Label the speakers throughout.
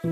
Speaker 1: Good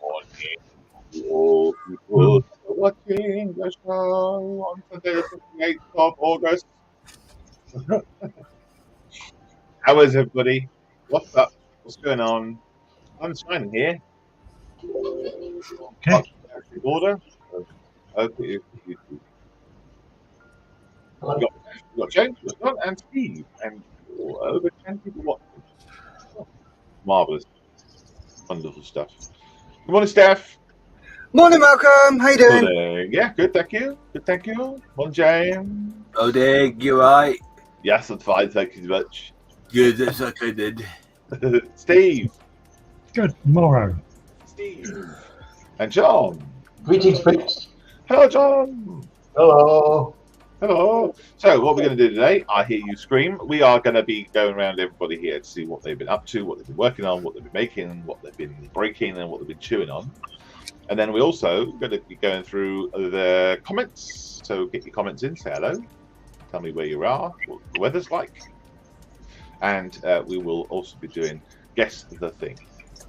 Speaker 1: morning, all people watching the show on today, the 28th of August. How is everybody? What's up? What's going on? I'm shining here.
Speaker 2: Okay.
Speaker 1: Order. Okay. We've got James, we've got and Steve, and over 10 people watching. Marvellous. Wonderful stuff. Good morning, Steph.
Speaker 3: Morning, Malcolm. How you doing?
Speaker 1: Morning. Yeah, good, thank you. Good, thank you. Morning, James.
Speaker 3: Oh, Dig, you right?
Speaker 1: Yes, I'm fine, thank you very much.
Speaker 3: Good, that's what I did.
Speaker 1: Steve.
Speaker 2: Good morrow.
Speaker 1: Steve. And John.
Speaker 4: Greetings, Prince.
Speaker 1: Hello, John.
Speaker 4: Hello.
Speaker 1: Hello. So, what we're going to do today, I hear you scream. We are going to be going around everybody here to see what they've been up to, what they've been working on, what they've been making, what they've been breaking, and what they've been chewing on. And then we're also going to be going through the comments. So, get your comments in, say hello. Tell me where you are, what the weather's like. And we will also be doing Guess the Thing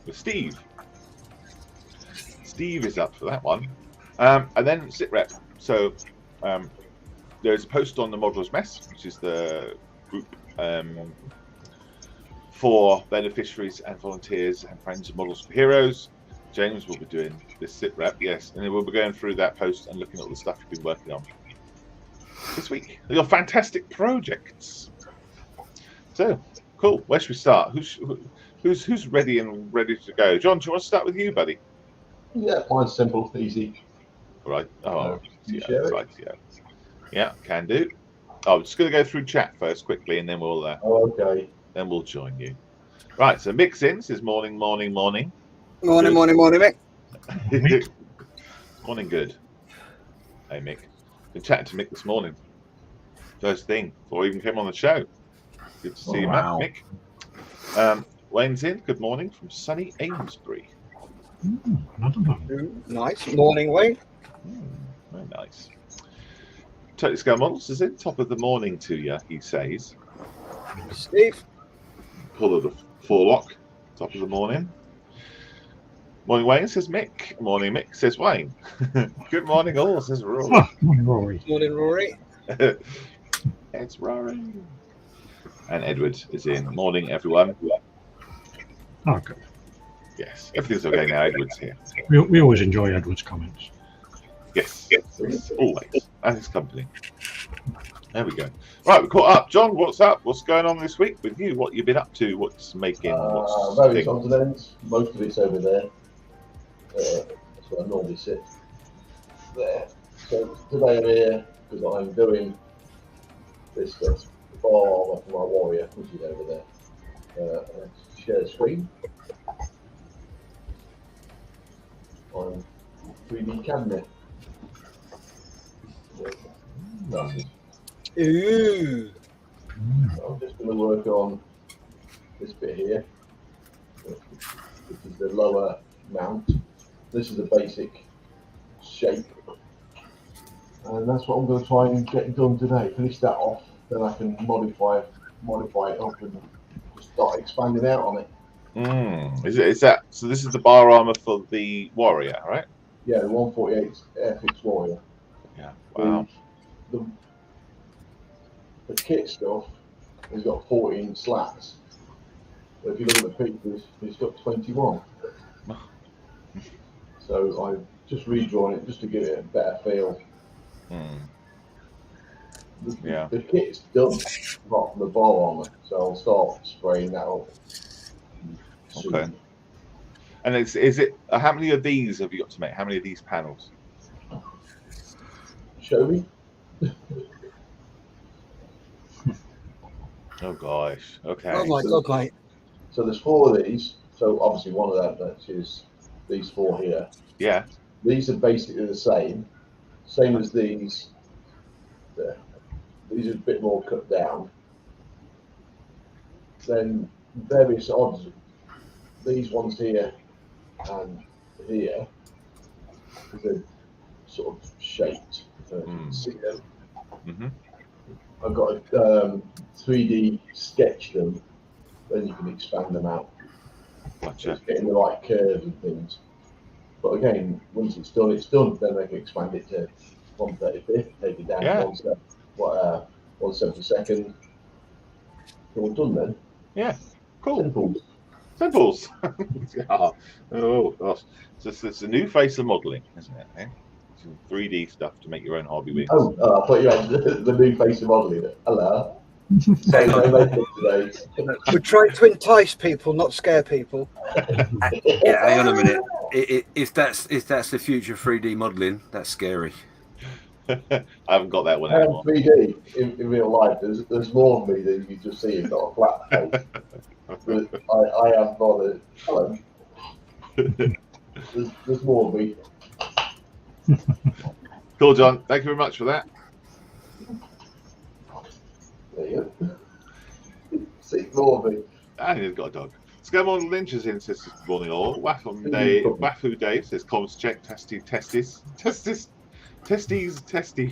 Speaker 1: with Steve. Steve is up for that one. And then Sit Rep. So, there's a post on the Modeller's Mess, which is the group for beneficiaries and volunteers and friends of Models for Heroes. James will be doing this Sit Rep, yes, and then we'll be going through that post and looking at all the stuff you've been working on this week. Your fantastic projects. So cool. Where should we start? Who's ready and ready to go? John, do you want to start with you, buddy?
Speaker 4: Yeah, mine's simple, easy.
Speaker 1: All right. Oh,
Speaker 4: You
Speaker 1: yeah,
Speaker 4: share it?
Speaker 1: right. Yeah. Yeah, can do. I'm just going to go through chat first quickly, and then we'll
Speaker 4: Okay.
Speaker 1: then we'll join you. Right. So Mick in says morning, morning, morning.
Speaker 3: Morning,
Speaker 1: Good.
Speaker 3: morning, morning, Mick.
Speaker 1: Morning, good. Hey, Mick. Been chatting to Mick this morning. First thing, before he even came on the show. Good to see you,
Speaker 2: wow.
Speaker 1: Mick. Wayne's in. Good morning from sunny Amesbury.
Speaker 2: Another one.
Speaker 3: Nice. Morning, Wayne.
Speaker 1: Very nice. Totally Scale Models is in. Top of the morning to you, he says.
Speaker 3: Steve.
Speaker 1: Pull of the forelock. Top of the morning. Morning, Wayne, says Mick. Morning, Mick, says Wayne. Good morning, all, says Rory.
Speaker 2: Oh, morning, Rory.
Speaker 3: Morning, Rory.
Speaker 1: It's Rory. And Edward is in. Morning, everyone.
Speaker 2: Oh, good.
Speaker 1: Yes, everything's okay now. Edward's here.
Speaker 2: We always enjoy Edward's comments.
Speaker 1: Yes, always. And his company. There we go. Right, we're caught up. John, what's up? What's going on this week with you? What you've been up to? What's making? What's
Speaker 4: Various
Speaker 1: things?
Speaker 4: continents. Most of it's over there. That's where I normally sit. There. So today I'm here because I'm doing this stuff. The bar armor for my warrior, which is over there. Let's share screen. On 3D cabinet. That's it.
Speaker 3: Ooh.
Speaker 4: I'm just going to work on this bit here. This is the lower mount. This is the basic shape. And that's what I'm going to try and get done today. Finish that off, then I can modify it up and just start expanding out on it.
Speaker 1: Is that so? This is the bar armor for the warrior, right?
Speaker 4: Yeah, the 148 Airfix Warrior.
Speaker 1: Yeah. Wow.
Speaker 4: The kit stuff has got 14 slats. But if you look at the pictures, it's got 21. So I've just redrawn it just to give it a better feel. The kit's done, apart from the bar armor, so I'll start spraying that up. Soon.
Speaker 1: Okay. And is it how many of these have you got to make? How many of these panels?
Speaker 4: Show me.
Speaker 1: Oh gosh. Okay.
Speaker 3: Oh my god, mate.
Speaker 4: So there's 4 of these. So obviously one of them is these 4 here.
Speaker 1: Yeah.
Speaker 4: These are basically the same as these. There. These are a bit more cut down. Then various odds. These ones here and here, they're sort of shaped. You can see them. I've got to 3D sketch them, then you can expand them out.
Speaker 1: Gotcha.
Speaker 4: It's getting the right curves and things. But again, once it's done, then I can expand it to 135th, take it down to 172nd. So we're done then.
Speaker 1: Yeah. Cool.
Speaker 4: Simple.
Speaker 1: Simples. Oh gosh. It's a new face of modelling, isn't it? Eh? Some 3D stuff to make your own hobby wings.
Speaker 4: Oh, I thought you had the new face of modelling. Hello. Today.
Speaker 3: We're trying to entice people, not scare people.
Speaker 5: Yeah, hang on a minute. If that's the future of 3D modelling, that's scary.
Speaker 1: I haven't got that one
Speaker 4: I am
Speaker 1: anymore.
Speaker 4: 3D in real life. There's more of me than you just see. It's not a flat face. But I am not a. Hello. There's more of me.
Speaker 1: Cool, John. Thank you very much for that.
Speaker 4: There you go. See more of me.
Speaker 1: And he's got a dog. Scaramouche Lynch is in, says good morning all. Wafu Dave says comms check, testy, testis,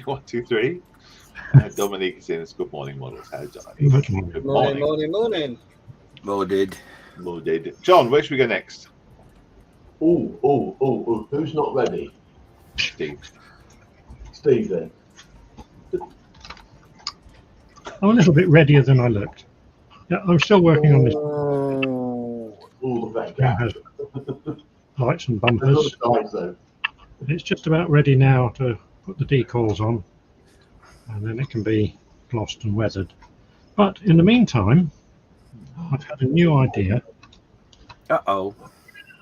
Speaker 1: 1, 2, 3. Dominique is in, it's good morning models. How Johnny? Good
Speaker 3: Morning.
Speaker 5: Loaded.
Speaker 1: John, where should we go next?
Speaker 4: Oh. Who's not ready?
Speaker 1: Steve.
Speaker 4: Steve then.
Speaker 2: I'm a little bit readier than I looked. Yeah, I'm still working on this.
Speaker 4: All the
Speaker 2: It has lights and bumpers.
Speaker 4: There's other guys though.
Speaker 2: It's just about ready now to put the decals on, and then it can be glossed and weathered. But in the meantime, I've had a new idea
Speaker 5: Uh-oh.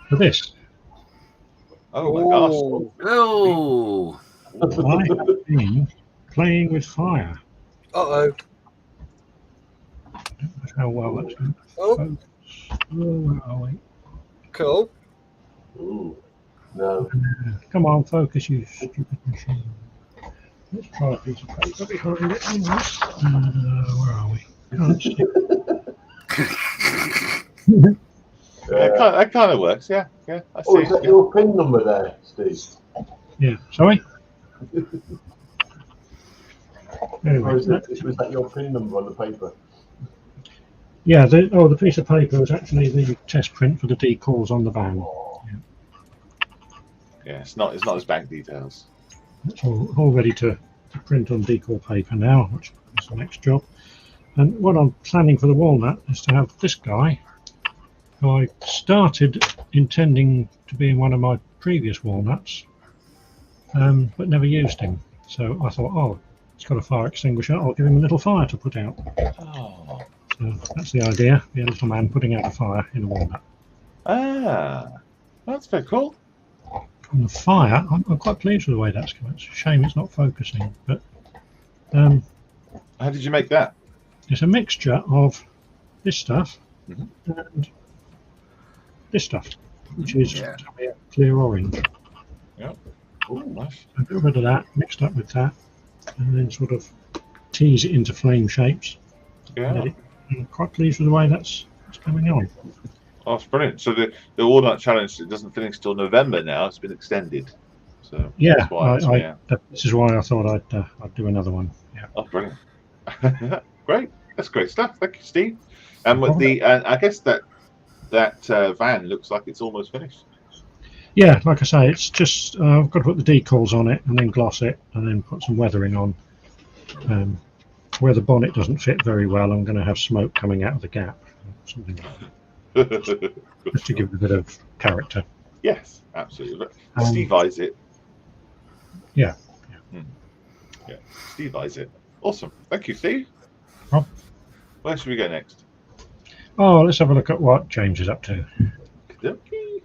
Speaker 2: for this.
Speaker 1: Oh my gosh.
Speaker 5: Oh.
Speaker 2: I have been playing with fire.
Speaker 3: Uh-oh.
Speaker 2: I don't know how well that's going.
Speaker 3: Oh,
Speaker 2: Where are we?
Speaker 3: cool.
Speaker 4: Ooh. No.
Speaker 2: Come on, focus, you stupid machine. Let's try a piece of paper behind it. Where are we? Can't see.
Speaker 1: That kind of works, yeah. I
Speaker 4: Oh,
Speaker 1: see.
Speaker 4: is that your PIN number there, Steve?
Speaker 2: Yeah, sorry?
Speaker 4: Or
Speaker 2: Anyway,
Speaker 4: was that your PIN number on the paper?
Speaker 2: yeah, the piece of paper was actually the test print for the decals on the van.
Speaker 1: Yeah, it's not as bank details.
Speaker 2: It's all ready to print on decal paper now, which is the next job. And what I'm planning for the walnut is to have this guy, who I started intending to be in one of my previous walnuts, but never used him. So I thought, oh, he's got a fire extinguisher, I'll give him a little fire to put out.
Speaker 1: Oh.
Speaker 2: So that's the idea, be a little man putting out a fire in a walnut.
Speaker 1: Ah. That's very cool.
Speaker 2: on the fire, I'm quite pleased with the way that's going. It's a shame it's not focusing, but
Speaker 1: How did you make that?
Speaker 2: it's a mixture of this stuff
Speaker 1: Mhm.
Speaker 2: and this stuff, which is
Speaker 5: Yeah.
Speaker 2: clear orange.
Speaker 1: Oh, nice.
Speaker 2: A little bit of that mixed up with that, and then sort of tease it into flame shapes.
Speaker 1: Yeah.
Speaker 2: I'm quite pleased with the way that's coming on.
Speaker 1: Oh, that's brilliant. So the walnut challenge, it doesn't finish till November now. It's been extended. So
Speaker 2: Yeah,
Speaker 1: that's why.
Speaker 2: this is why I thought I'd do another one. Yeah.
Speaker 1: Oh, brilliant. Great. That's great stuff. Thank you, Steve. And with I guess that van looks like it's almost finished.
Speaker 2: Yeah, like I say, it's just I've got to put the decals on it and then gloss it and then put some weathering on. Where the bonnet doesn't fit very well, I'm going to have smoke coming out of the gap, something like that, just to give it a bit of character.
Speaker 1: Yes, absolutely. Steve eyes it.
Speaker 2: Yeah.
Speaker 1: Yeah, Steve eyes it. Awesome. Thank you, Steve.
Speaker 2: Rob?
Speaker 1: Where should we go next?
Speaker 2: Oh, let's have a look at what James is up to.
Speaker 1: Okey-dokey.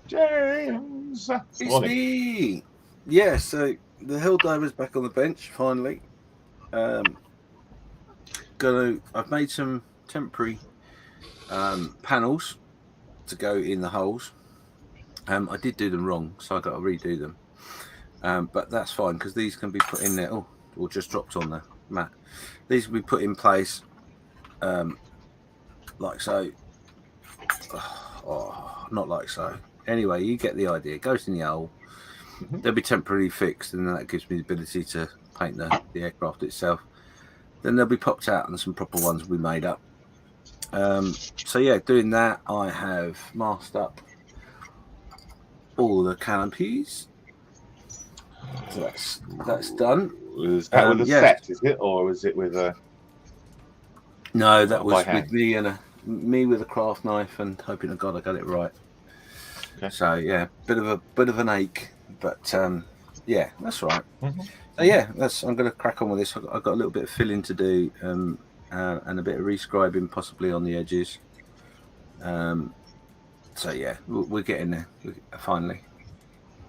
Speaker 1: James.
Speaker 5: It's
Speaker 1: Morning.
Speaker 5: me. Yeah, so the Helldiver's back on the bench finally. I've made some temporary panels to go in the holes. I did do them wrong, so I got to redo them. But that's fine because these can be put in there. Oh, or just dropped on the mat. These will be put in place like so. Oh, not like so. Anyway, you get the idea. It goes in the hole. They'll be temporarily fixed, and then that gives me the ability to paint the aircraft itself. Then they'll be popped out, and some proper ones will be made up. So yeah, doing that, I have masked up all the canopies. So that's done.
Speaker 1: Was that with a set, is it, or was it with a?
Speaker 5: No, that was with me with a craft knife and hoping to God I got it right. Okay. So yeah, bit of an ache, but yeah, that's right. So yeah, I'm going to crack on with this. I've got a little bit of filling to do and a bit of rescribing possibly on the edges. So yeah, we're getting there finally.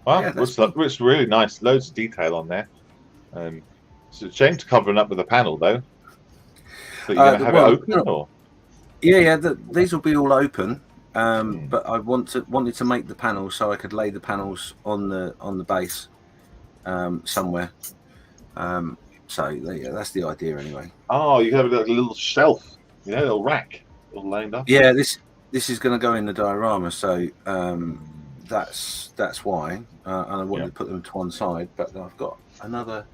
Speaker 1: Wow,
Speaker 5: Yeah,
Speaker 1: it's really nice. Loads of detail on there. So James covering up with a panel though. But you're going to have it open, or?
Speaker 5: Yeah. These will be all open. But I wanted to make the panels so I could lay the panels on the base somewhere. So yeah, that's the idea anyway. Oh,
Speaker 1: you have a little shelf, a little rack, all lined up.
Speaker 5: Yeah, this is going to go in the diorama, so that's why. And I wanted to put them to one side, but I've got another.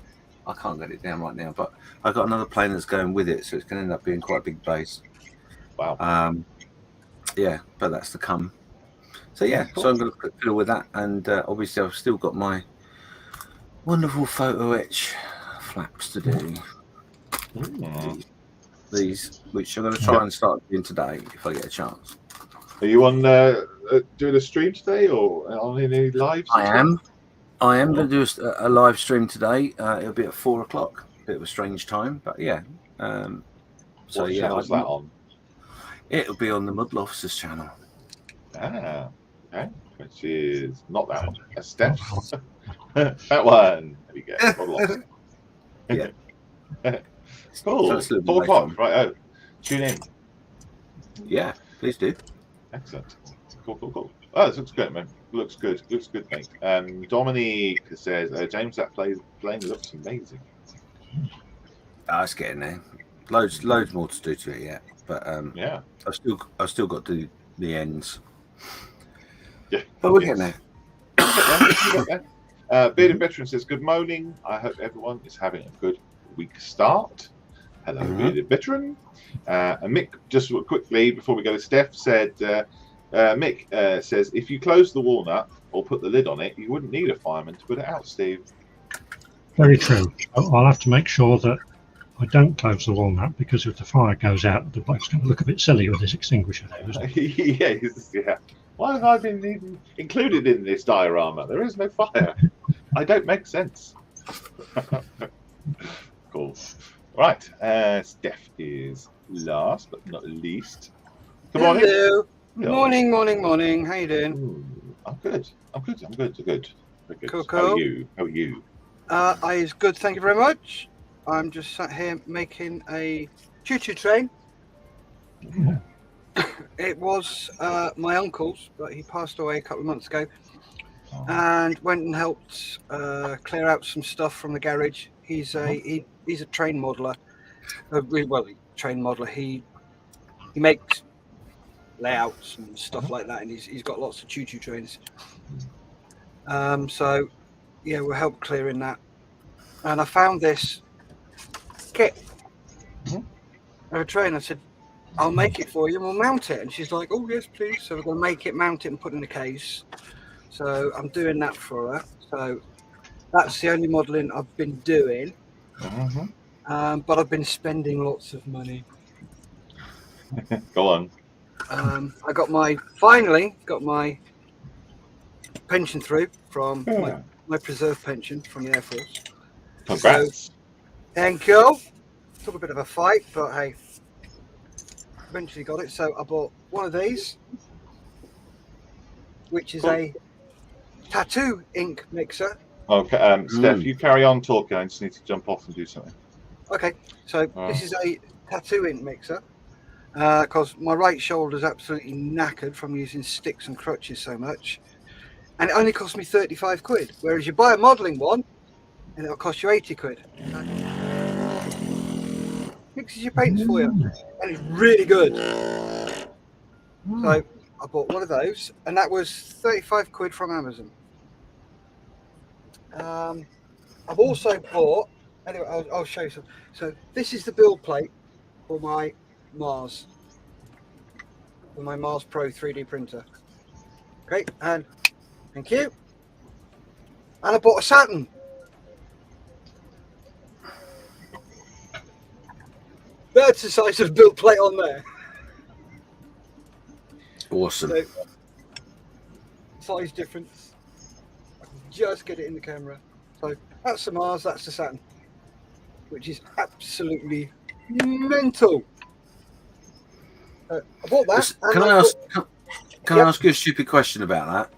Speaker 5: I can't get it down right now, but I've got another plane that's going with it, so it's going to end up being quite a big base.
Speaker 1: Wow.
Speaker 5: Yeah, but that's to come. So yeah, cool. So I'm going to fiddle with that, and obviously I've still got my wonderful photo etch flaps to do. These, which I'm going to try and start doing today if I get a chance.
Speaker 1: Are you on doing a stream today, or on any lives?
Speaker 5: I am going to do a live stream today. It'll be at 4:00. Bit of a strange time, but yeah. So
Speaker 1: what
Speaker 5: yeah,
Speaker 1: channel's that on?
Speaker 5: It'll be on the Muddle Officers channel.
Speaker 1: Ah, okay. Which is not that one. That's Steph's. That one. There we go. Muddle Officers.
Speaker 5: Yeah.
Speaker 1: Cool.
Speaker 5: So
Speaker 1: 4:00. Right. Oh, tune in.
Speaker 5: Yeah, please do.
Speaker 1: Excellent. Cool. Oh, this looks good, man. Looks good, mate. Dominique says, James, that plane looks amazing.
Speaker 5: It's getting there. Loads more to do to it yet, but
Speaker 1: yeah,
Speaker 5: I've still got to do the ends.
Speaker 1: Yeah,
Speaker 5: but we're getting there.
Speaker 1: Bearded Veteran says, good morning. I hope everyone is having a good week start. Hello, Bearded Veteran. And Mick, just quickly before we go to Steph, said, Mick says, if you close the walnut or put the lid on it, you wouldn't need a fireman to put it out, Steve.
Speaker 2: Very true. I'll have to make sure that I don't close the walnut, because if the fire goes out, the bloke's going to look a bit silly with his extinguisher there, isn't he?
Speaker 1: Yeah. Why have I been included in this diorama? There is no fire. I don't make sense. Cool. Right. Steph is last but not least. Good morning.
Speaker 3: Hello. Morning. How you doing?
Speaker 1: I'm good. I'm good. I'm good. Very good.
Speaker 3: Cool,
Speaker 1: How are
Speaker 3: cool.
Speaker 1: you? How are you?
Speaker 3: I is good, thank you very much. I'm just sat here making a choo-choo train. It was my uncle's, but he passed away a couple of months ago,
Speaker 1: Oh.
Speaker 3: and went and helped clear out some stuff from the garage. He's a train modeler. Train modeler. He makes layouts and stuff like that, and he's got lots of choo-choo trains. So yeah, we'll help clearing that. And I found this kit of a train. I said, I'll make it for you and we'll mount it. And she's like, oh, yes, please. So we're going to make it, mount it, and put it in a case. So I'm doing that for her. So that's the only modelling I've been doing. But I've been spending lots of money.
Speaker 1: Go on.
Speaker 3: I finally got my pension through from my preserve pension from the Air Force.
Speaker 1: Congrats.
Speaker 3: So, thank you. Took a bit of a fight, but hey, eventually got it. So I bought one of these, which is a tattoo ink mixer.
Speaker 1: Okay, Steph, you carry on talking. I just need to jump off and do something.
Speaker 3: Okay, so this is a tattoo ink mixer because my right shoulder is absolutely knackered from using sticks and crutches so much, and it only cost me 35 quid. Whereas you buy a modelling one, and it'll cost you 80 quid. Mixes your paints for you, and it's really good. So I bought one of those, and that was 35 quid from Amazon. I've also bought, anyway, I'll show you some. So this is the build plate for my Mars Pro 3D printer. Okay, and thank you. And I bought a Saturn. That's the size of build plate on there.
Speaker 5: Awesome.
Speaker 3: So, size difference. I can just get it in the camera. So that's the Mars, that's the Saturn, which is absolutely mental. I bought that.
Speaker 5: Can I ask you a stupid question about that?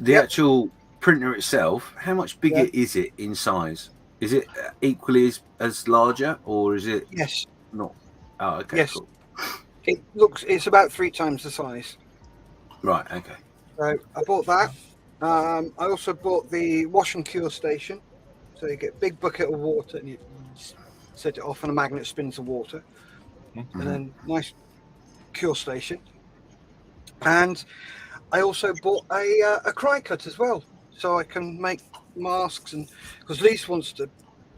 Speaker 5: The actual printer itself, how much bigger is it in size? Is it equally as larger, or is it?
Speaker 3: Yes.
Speaker 5: Not. Oh, okay.
Speaker 3: Yes.
Speaker 5: Cool.
Speaker 3: It's about 3 times the size.
Speaker 5: Right. Okay.
Speaker 3: So I bought that. I also bought the wash and cure station. So you get a big bucket of water and you set it off, and a magnet spins the water, and then nice cure station. And I also bought a cry cut as well, so I can make masks. And because Lise wants to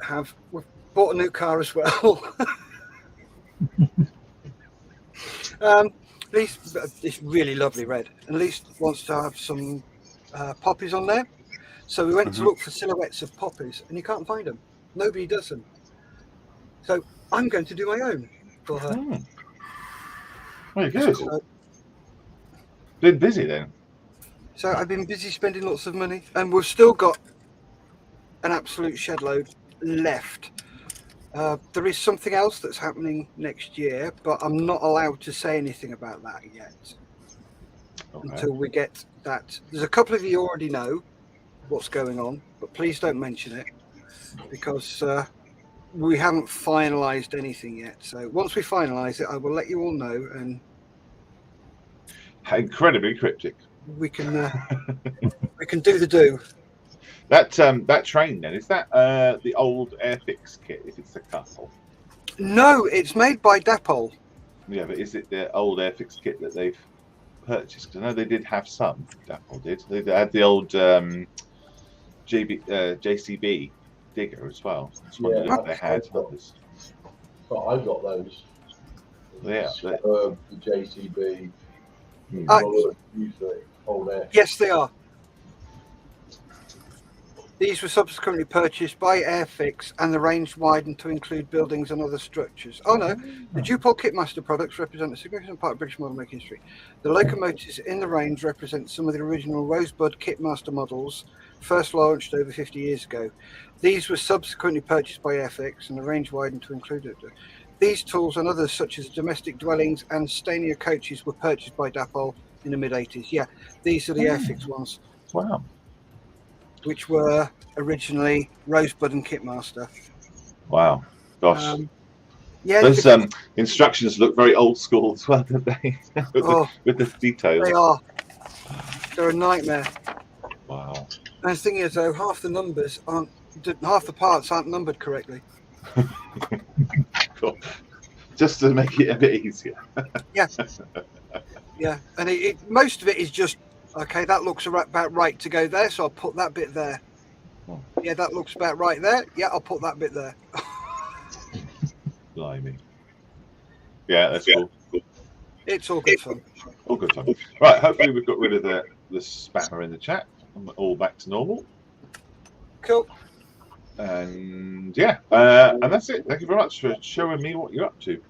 Speaker 3: have, we've bought a new car as well. Lise, it's really lovely red, and Lise wants to have some poppies on there. So we went to look for silhouettes of poppies, and you can't find them. Nobody does them. So I'm going to do my own for her.
Speaker 1: Very good. Been busy then.
Speaker 3: So I've been busy spending lots of money, and we've still got an absolute shed load left. There is something else that's happening next year, but I'm not allowed to say anything about that yet until we get that. There's a couple of you already know what's going on, but please don't mention it because we haven't finalised anything yet. So once we finalise it, I will let you all know, and
Speaker 1: incredibly cryptic.
Speaker 3: We can we can do the do.
Speaker 1: That train then, is that the old Airfix kit? If it's a couple?
Speaker 3: No, it's made by Dapol.
Speaker 1: Yeah, but is it the old Airfix kit that they've purchased? Because I know they did have some. Dapol did. They had the old JCB digger as well.
Speaker 4: Yeah,
Speaker 1: they had others.
Speaker 4: But I got those.
Speaker 1: Yeah,
Speaker 4: the JCB. Old Air.
Speaker 3: Yes, they are. These were subsequently purchased by Airfix, and the range widened to include buildings and other structures. Oh no, the Dupol Kitmaster products represent a significant part of British model making history. The locomotives in the range represent some of the original Rosebud Kitmaster models, first launched over 50 years ago. These were subsequently purchased by Airfix, and the range widened to include it. These tools and others such as domestic dwellings and Stania coaches were purchased by Dapol in the mid-80s. Yeah, these are the Airfix ones,
Speaker 1: Wow.
Speaker 3: which were originally Rosebud and Kitmaster.
Speaker 1: Wow. Gosh.
Speaker 3: Yeah,
Speaker 1: Those instructions look very old school as well, don't they? with the details.
Speaker 3: They are. They're a nightmare.
Speaker 1: Wow.
Speaker 3: And the thing is, though, half the parts aren't numbered correctly.
Speaker 1: Cool. Just to make it a bit easier.
Speaker 3: Yeah. Yeah, and most of it is just, okay, that looks about right to go there, so I'll put that bit there. Yeah, that looks about right there. Yeah, I'll put that bit there.
Speaker 1: Blimey. Yeah, that's cool.
Speaker 3: It's all good fun.
Speaker 1: All good fun. Right, hopefully we've got rid of the spammer in the chat. And we're all back to normal.
Speaker 3: Cool.
Speaker 1: And yeah, and that's it. Thank you very much for showing me what you're up to.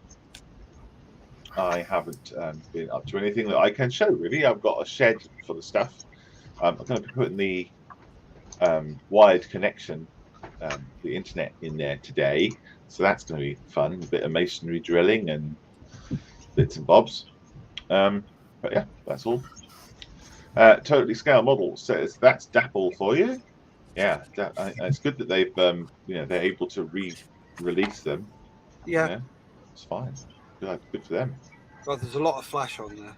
Speaker 1: I haven't been up to anything that I can show, really. I've got a shed for the stuff. I'm going to be putting the wired connection, the internet in there today. So that's going to be fun. A bit of masonry drilling and bits and bobs. But yeah, that's all. Totally scale model says that's Dapple for you. Yeah, it's good that they've they're able to re-release them.
Speaker 3: Yeah,
Speaker 1: it's fine. Good for them.
Speaker 3: Well, there's a lot of flash on there.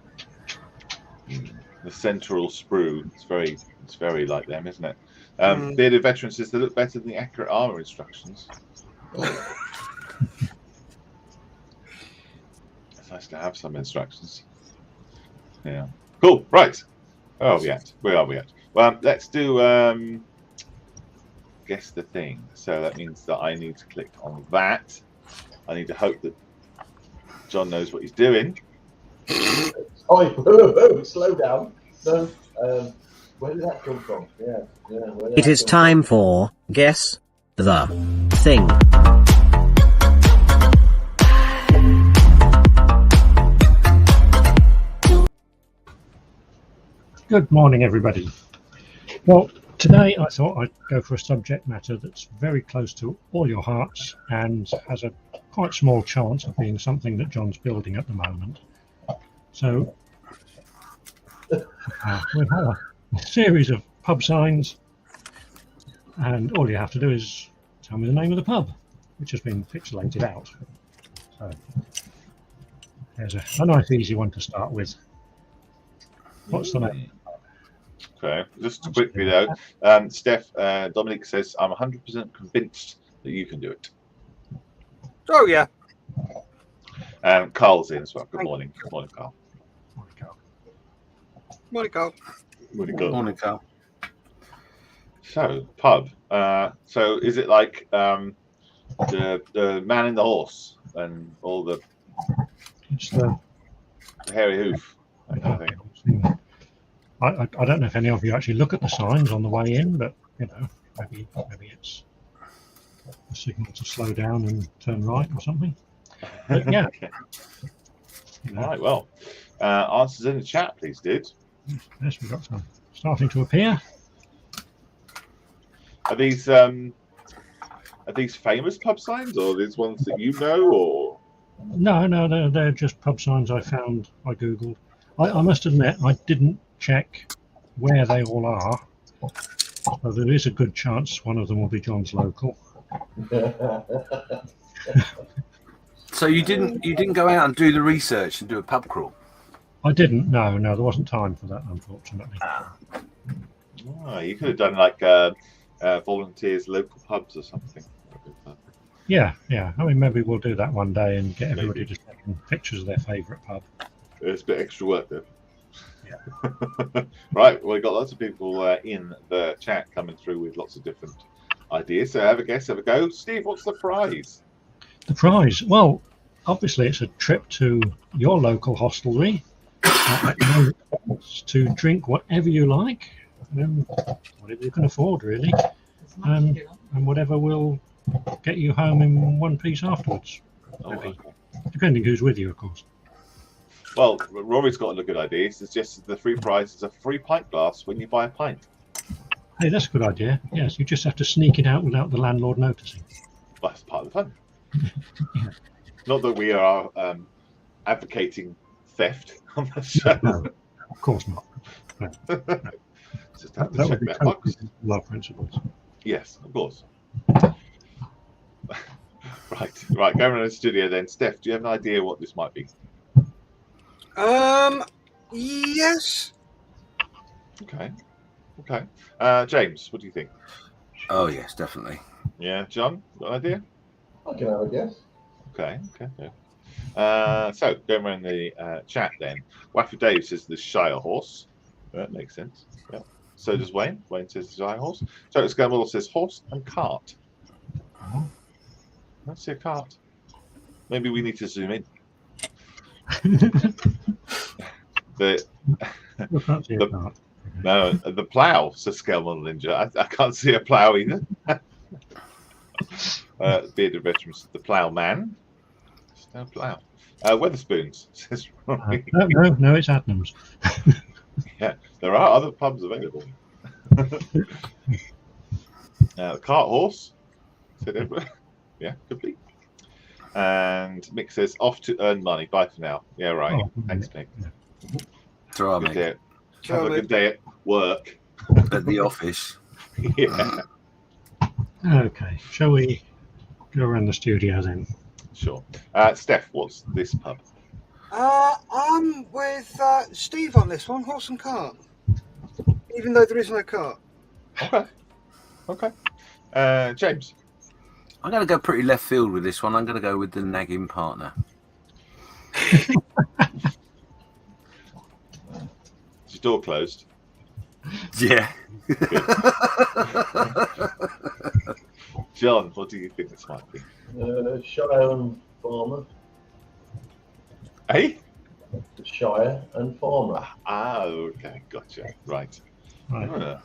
Speaker 1: The central sprue, it's very like them, isn't it? Bearded Veteran says they look better than the accurate armor instructions. It's nice to have some instructions. Yeah. Cool. Right. Where are we at? Well, let's do guess the thing. So that means that I need to click on that. I need to hope that John knows what he's doing.
Speaker 4: Slow down. No, where did that come from? Yeah.
Speaker 6: It is time for Guess the Thing.
Speaker 2: Good morning, everybody. Well, today I thought I'd go for a subject matter that's very close to all your hearts and has a quite small chance of being something that John's building at the moment. So we have a series of pub signs, and all you have to do is tell me the name of the pub, which has been pixelated out. So there's a nice easy one to start with. What's the name?
Speaker 1: Okay, just quickly though, Steph, Dominic says, I'm 100% convinced that you can do it.
Speaker 3: Oh, yeah.
Speaker 1: Carl's in as well. Good morning. Good morning, Carl.
Speaker 2: Morning, Carl.
Speaker 3: Morning, Carl.
Speaker 1: Morning, Carl.
Speaker 5: Morning, Carl.
Speaker 1: So, pub. So, is it like the man in the horse and all the
Speaker 2: It's the
Speaker 1: hairy hoof? That kind of thing.
Speaker 2: I don't know if any of you actually look at the signs on the way in, but maybe it's a signal to slow down and turn right or something. But yeah.
Speaker 1: Okay. Right. Well, answers in the chat, please, dude.
Speaker 2: Yes, we've got some starting to appear.
Speaker 1: Are these famous pub signs, or are these ones that you know, or?
Speaker 2: No, they're just pub signs I found. I googled. I must admit I didn't check where they all are, so there is a good chance one of them will be John's local.
Speaker 5: So you didn't go out and do the research and do a pub crawl?
Speaker 2: I didn't. No, there wasn't time for that, unfortunately.
Speaker 1: You could have done like volunteers local pubs or something.
Speaker 2: Yeah. I mean, maybe we'll do that one day and get everybody just taking pictures of their favourite pub.
Speaker 1: It's a bit extra work though.
Speaker 2: Yeah.
Speaker 1: Right, well, we've got lots of people in the chat coming through with lots of different ideas. So have a guess, have a go. Steve, what's the prize?
Speaker 2: The prize? Well, obviously it's a trip to your local hostelry to drink whatever you like, whatever you can afford, really, and whatever will get you home in one piece afterwards.
Speaker 1: Okay.
Speaker 2: Depending who's with you, of course.
Speaker 1: Well, Rory's got a good idea. He suggested the free prize is a free pint glass when you buy a pint.
Speaker 2: Hey, that's a good idea. Yes, you just have to sneak it out without the landlord noticing.
Speaker 1: Well, that's part of the fun.
Speaker 2: Yeah.
Speaker 1: Not that we are advocating theft on the show.
Speaker 2: No, of course not.
Speaker 1: Just have to
Speaker 2: That
Speaker 1: check
Speaker 2: would be
Speaker 1: that box.
Speaker 2: totally love principles.
Speaker 1: Yes, of course. Right. Going around the studio then. Steph, do you have an idea what this might be?
Speaker 3: Yes.
Speaker 1: Okay. James, what do you think?
Speaker 5: Oh yes, definitely.
Speaker 1: Yeah, John, got an idea?
Speaker 4: I can have a guess.
Speaker 1: Okay. So going around the chat then. Waffle Dave says the Shire horse. That makes sense. Yeah. So does Wayne. Wayne says the Shire horse. So Scamble says horse and cart.
Speaker 2: Oh.
Speaker 1: Let's see a cart. Maybe we need to zoom in. The no, the plough, says Scalmon Ninja. I can't see a plough either. Bearded veteran says the ploughman. There's no plough. Weatherspoons says Rory.
Speaker 2: No, it's Adnams.
Speaker 1: Yeah, there are other pubs available. The cart horse, said Edward. Yeah, could be. And Mick says off to earn money. Bye for now. Yeah, right.
Speaker 2: Oh,
Speaker 1: Thanks, Mick.
Speaker 5: Try,
Speaker 1: Good
Speaker 5: mate.
Speaker 1: day. Have a good day at work.
Speaker 5: At the office.
Speaker 1: Yeah,
Speaker 2: Okay, shall we go around the studio then?
Speaker 1: sure. Steph, what's this pub?
Speaker 3: I'm with Steve on this one, horse and cart. Even though there is no cart.
Speaker 1: Okay. James.
Speaker 5: I'm going to go pretty left field with this one. I'm going to go with the nagging partner.
Speaker 1: Is your door closed?
Speaker 5: Yeah.
Speaker 1: John, what do you think this might be?
Speaker 4: Shire and farmer.
Speaker 1: Hey?
Speaker 4: Shire and farmer.
Speaker 1: Okay, gotcha. Right.
Speaker 2: Right.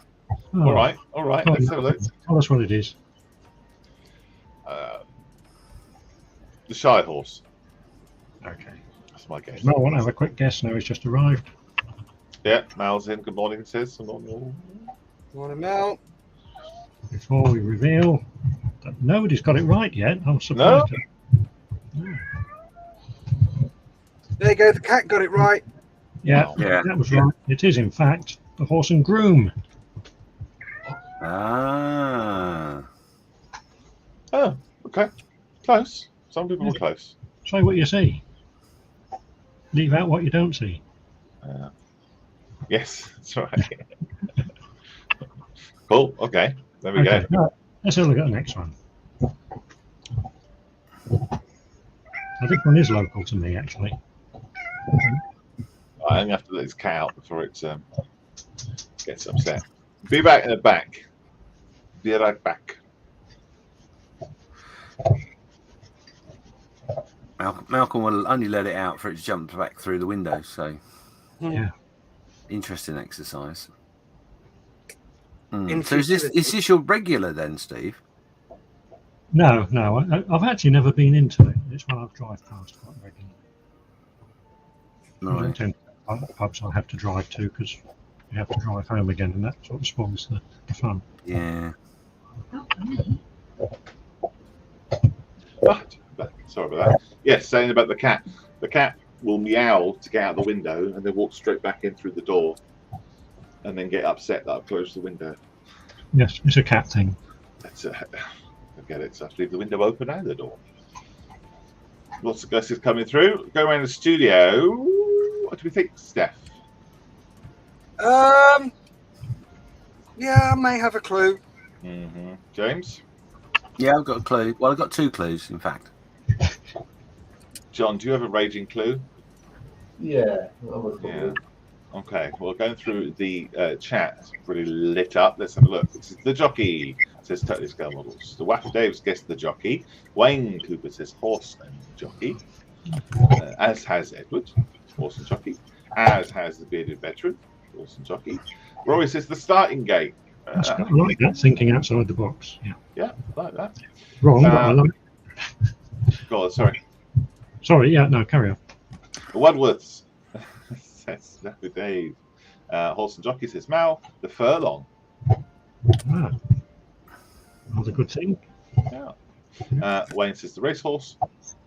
Speaker 1: All right. Let's have a look.
Speaker 2: Tell us what it is.
Speaker 1: The Shire horse.
Speaker 2: Okay.
Speaker 1: That's my guess.
Speaker 2: Well, I want to have a quick guess now. He's just arrived.
Speaker 1: Yeah, Mal's in. Good morning, says. Good morning.
Speaker 3: Morning, Mel.
Speaker 2: Before we reveal that nobody's got it right yet, I'm surprised.
Speaker 3: There you go. The cat got it right.
Speaker 2: Yeah,
Speaker 5: Yeah.
Speaker 2: that was right. It is, in fact, the horse and groom.
Speaker 5: Ah.
Speaker 1: Oh, okay. Close. Some people were close.
Speaker 2: Say what you see. Leave out what you don't see.
Speaker 1: Yes, that's right. Cool. Okay. There we
Speaker 2: Okay,
Speaker 1: go.
Speaker 2: right, let's have a look at the next one. I think one is local to me, actually.
Speaker 1: I'm gonna have to let this cat out before it gets upset. Be back in the back. Be right back.
Speaker 5: Malcolm will only let it out for it to jump back through the window. So,
Speaker 2: Yeah.
Speaker 5: interesting exercise.
Speaker 3: In
Speaker 5: So is this your regular then, Steve?
Speaker 2: No, I've actually never been into it. It's one I've drive past quite regularly. I don't
Speaker 5: Right.
Speaker 2: tend to like the pubs I have to drive to because you have to drive home again, and that sort of spoils the fun.
Speaker 5: Yeah.
Speaker 1: Sorry about that. Yes, saying about the cat. The cat will meow to get out the window and then walk straight back in through the door and then get upset that I've closed the window.
Speaker 2: Yes, it's a cat thing.
Speaker 1: That's forget it. So I have to leave the window open and the door. Lots of guesses coming through. Go around the studio. What do we think, Steph?
Speaker 3: Yeah, I may have a clue.
Speaker 1: James?
Speaker 5: Yeah, I've got a clue. Well, I've got two clues, in fact.
Speaker 1: John, do you have a raging clue?
Speaker 4: Yeah, I would
Speaker 1: Yeah.
Speaker 4: probably.
Speaker 1: Okay, well, going through the chat, it's really lit up. Let's have a look. This is the jockey, says Totally Scale Models. The Waffle Dave's guessed the jockey. Wayne Cooper says horse and jockey, as has Edward, horse and jockey, as has the bearded veteran, horse and jockey. Rory says the starting gate.
Speaker 2: I like that, thinking outside the box. Yeah.
Speaker 1: Yeah, like that.
Speaker 2: Wrong, but I like
Speaker 1: Go on, sorry.
Speaker 2: Sorry, yeah, no, carry on.
Speaker 1: Wadworths says Waffle Dave. Horse and jockey says Mal. The furlong.
Speaker 2: Ah, another good thing.
Speaker 1: Yeah. Wayne says the racehorse.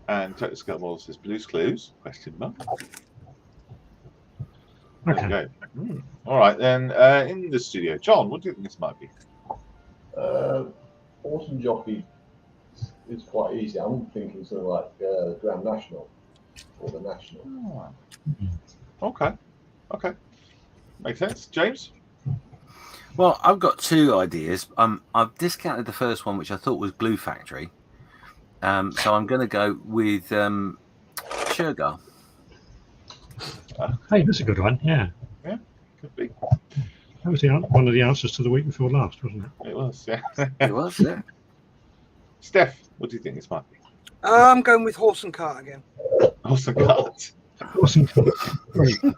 Speaker 1: And Total Scale Model says Blue's Clues? Question mark. There we
Speaker 2: Okay.
Speaker 1: go. All right, then in the studio, John, what do you think this might be?
Speaker 4: Horse and jockey is quite easy. I'm thinking something like Grand National or the National.
Speaker 1: Okay. Makes sense. James?
Speaker 5: Well, I've got two ideas. I've discounted the first one, which I thought was Glue Factory. So I'm going to go with Shergar.
Speaker 2: Hey, that's a good one. Yeah.
Speaker 1: Could be.
Speaker 2: That was one of the answers to the week before last, wasn't it?
Speaker 1: It was, yeah.
Speaker 5: It was, yeah.
Speaker 1: Steph, what do you think this might be?
Speaker 3: I'm going with horse and cart again.
Speaker 1: Horse and cart.
Speaker 2: Very good.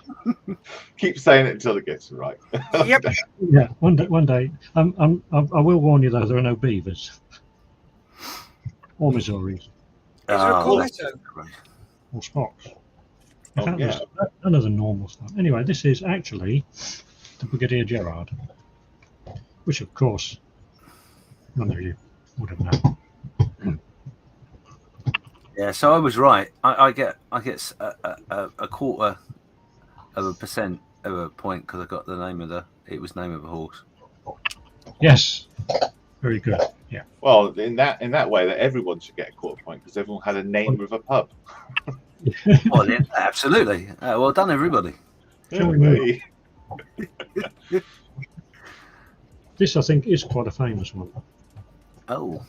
Speaker 1: Keep saying it until it gets right.
Speaker 3: Yep.
Speaker 2: Yeah, one day. I will warn you though, there are no beavers or Missouris
Speaker 3: Is there a cornetto?
Speaker 2: or Spocks.
Speaker 1: Oh,
Speaker 2: In fact,
Speaker 1: yeah.
Speaker 2: there's none of the normal stuff. Anyway, this is actually the Brigadier Gerard, which of course none of you would have known.
Speaker 5: Yeah, so I was right. I get a quarter of a percent of a point because I got the name of name of a horse.
Speaker 2: Yes, very good. Yeah.
Speaker 1: Well, in that way, that everyone should get a quarter point because everyone had a name of a pub.
Speaker 5: Well, yeah, absolutely. Well done, everybody.
Speaker 2: Shall we move? This, I think, is quite a famous one.
Speaker 5: Oh,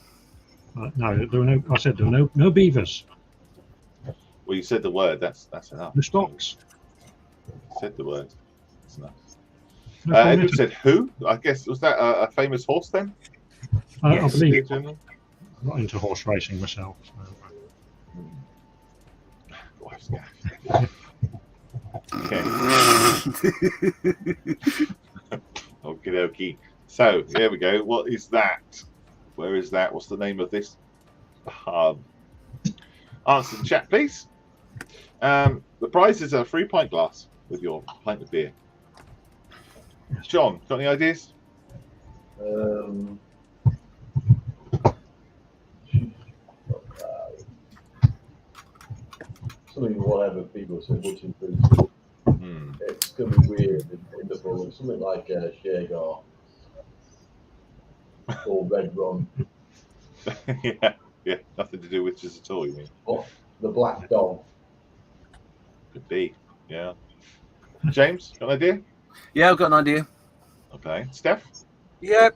Speaker 2: No, there were no. I said there were no beavers.
Speaker 1: Well, you said the word. That's enough.
Speaker 2: No Spocks.
Speaker 1: You said the word. That's enough.
Speaker 2: No
Speaker 1: Edward
Speaker 2: cornetto.
Speaker 1: said who? I guess was that a famous horse then?
Speaker 2: I
Speaker 5: Yes.
Speaker 2: believe I'm not into horse racing myself. So.
Speaker 1: Wife's gaff. Okay. Okie dokie. So here we go. What is that? Where is that? What's the name of this? Answer in the chat, please. The prize is a 3-pint glass with your pint of beer. John, got any ideas?
Speaker 4: Something whatever people say, which includes it's going to be weird in the ball. Something like Shergar or Red Rum.
Speaker 1: yeah, nothing to do with witches at all, you mean?
Speaker 4: Oh, the Black Dog.
Speaker 1: Could be, yeah. James, got an idea?
Speaker 5: yeah, I've got an idea.
Speaker 1: Okay. Steph?
Speaker 3: Yep.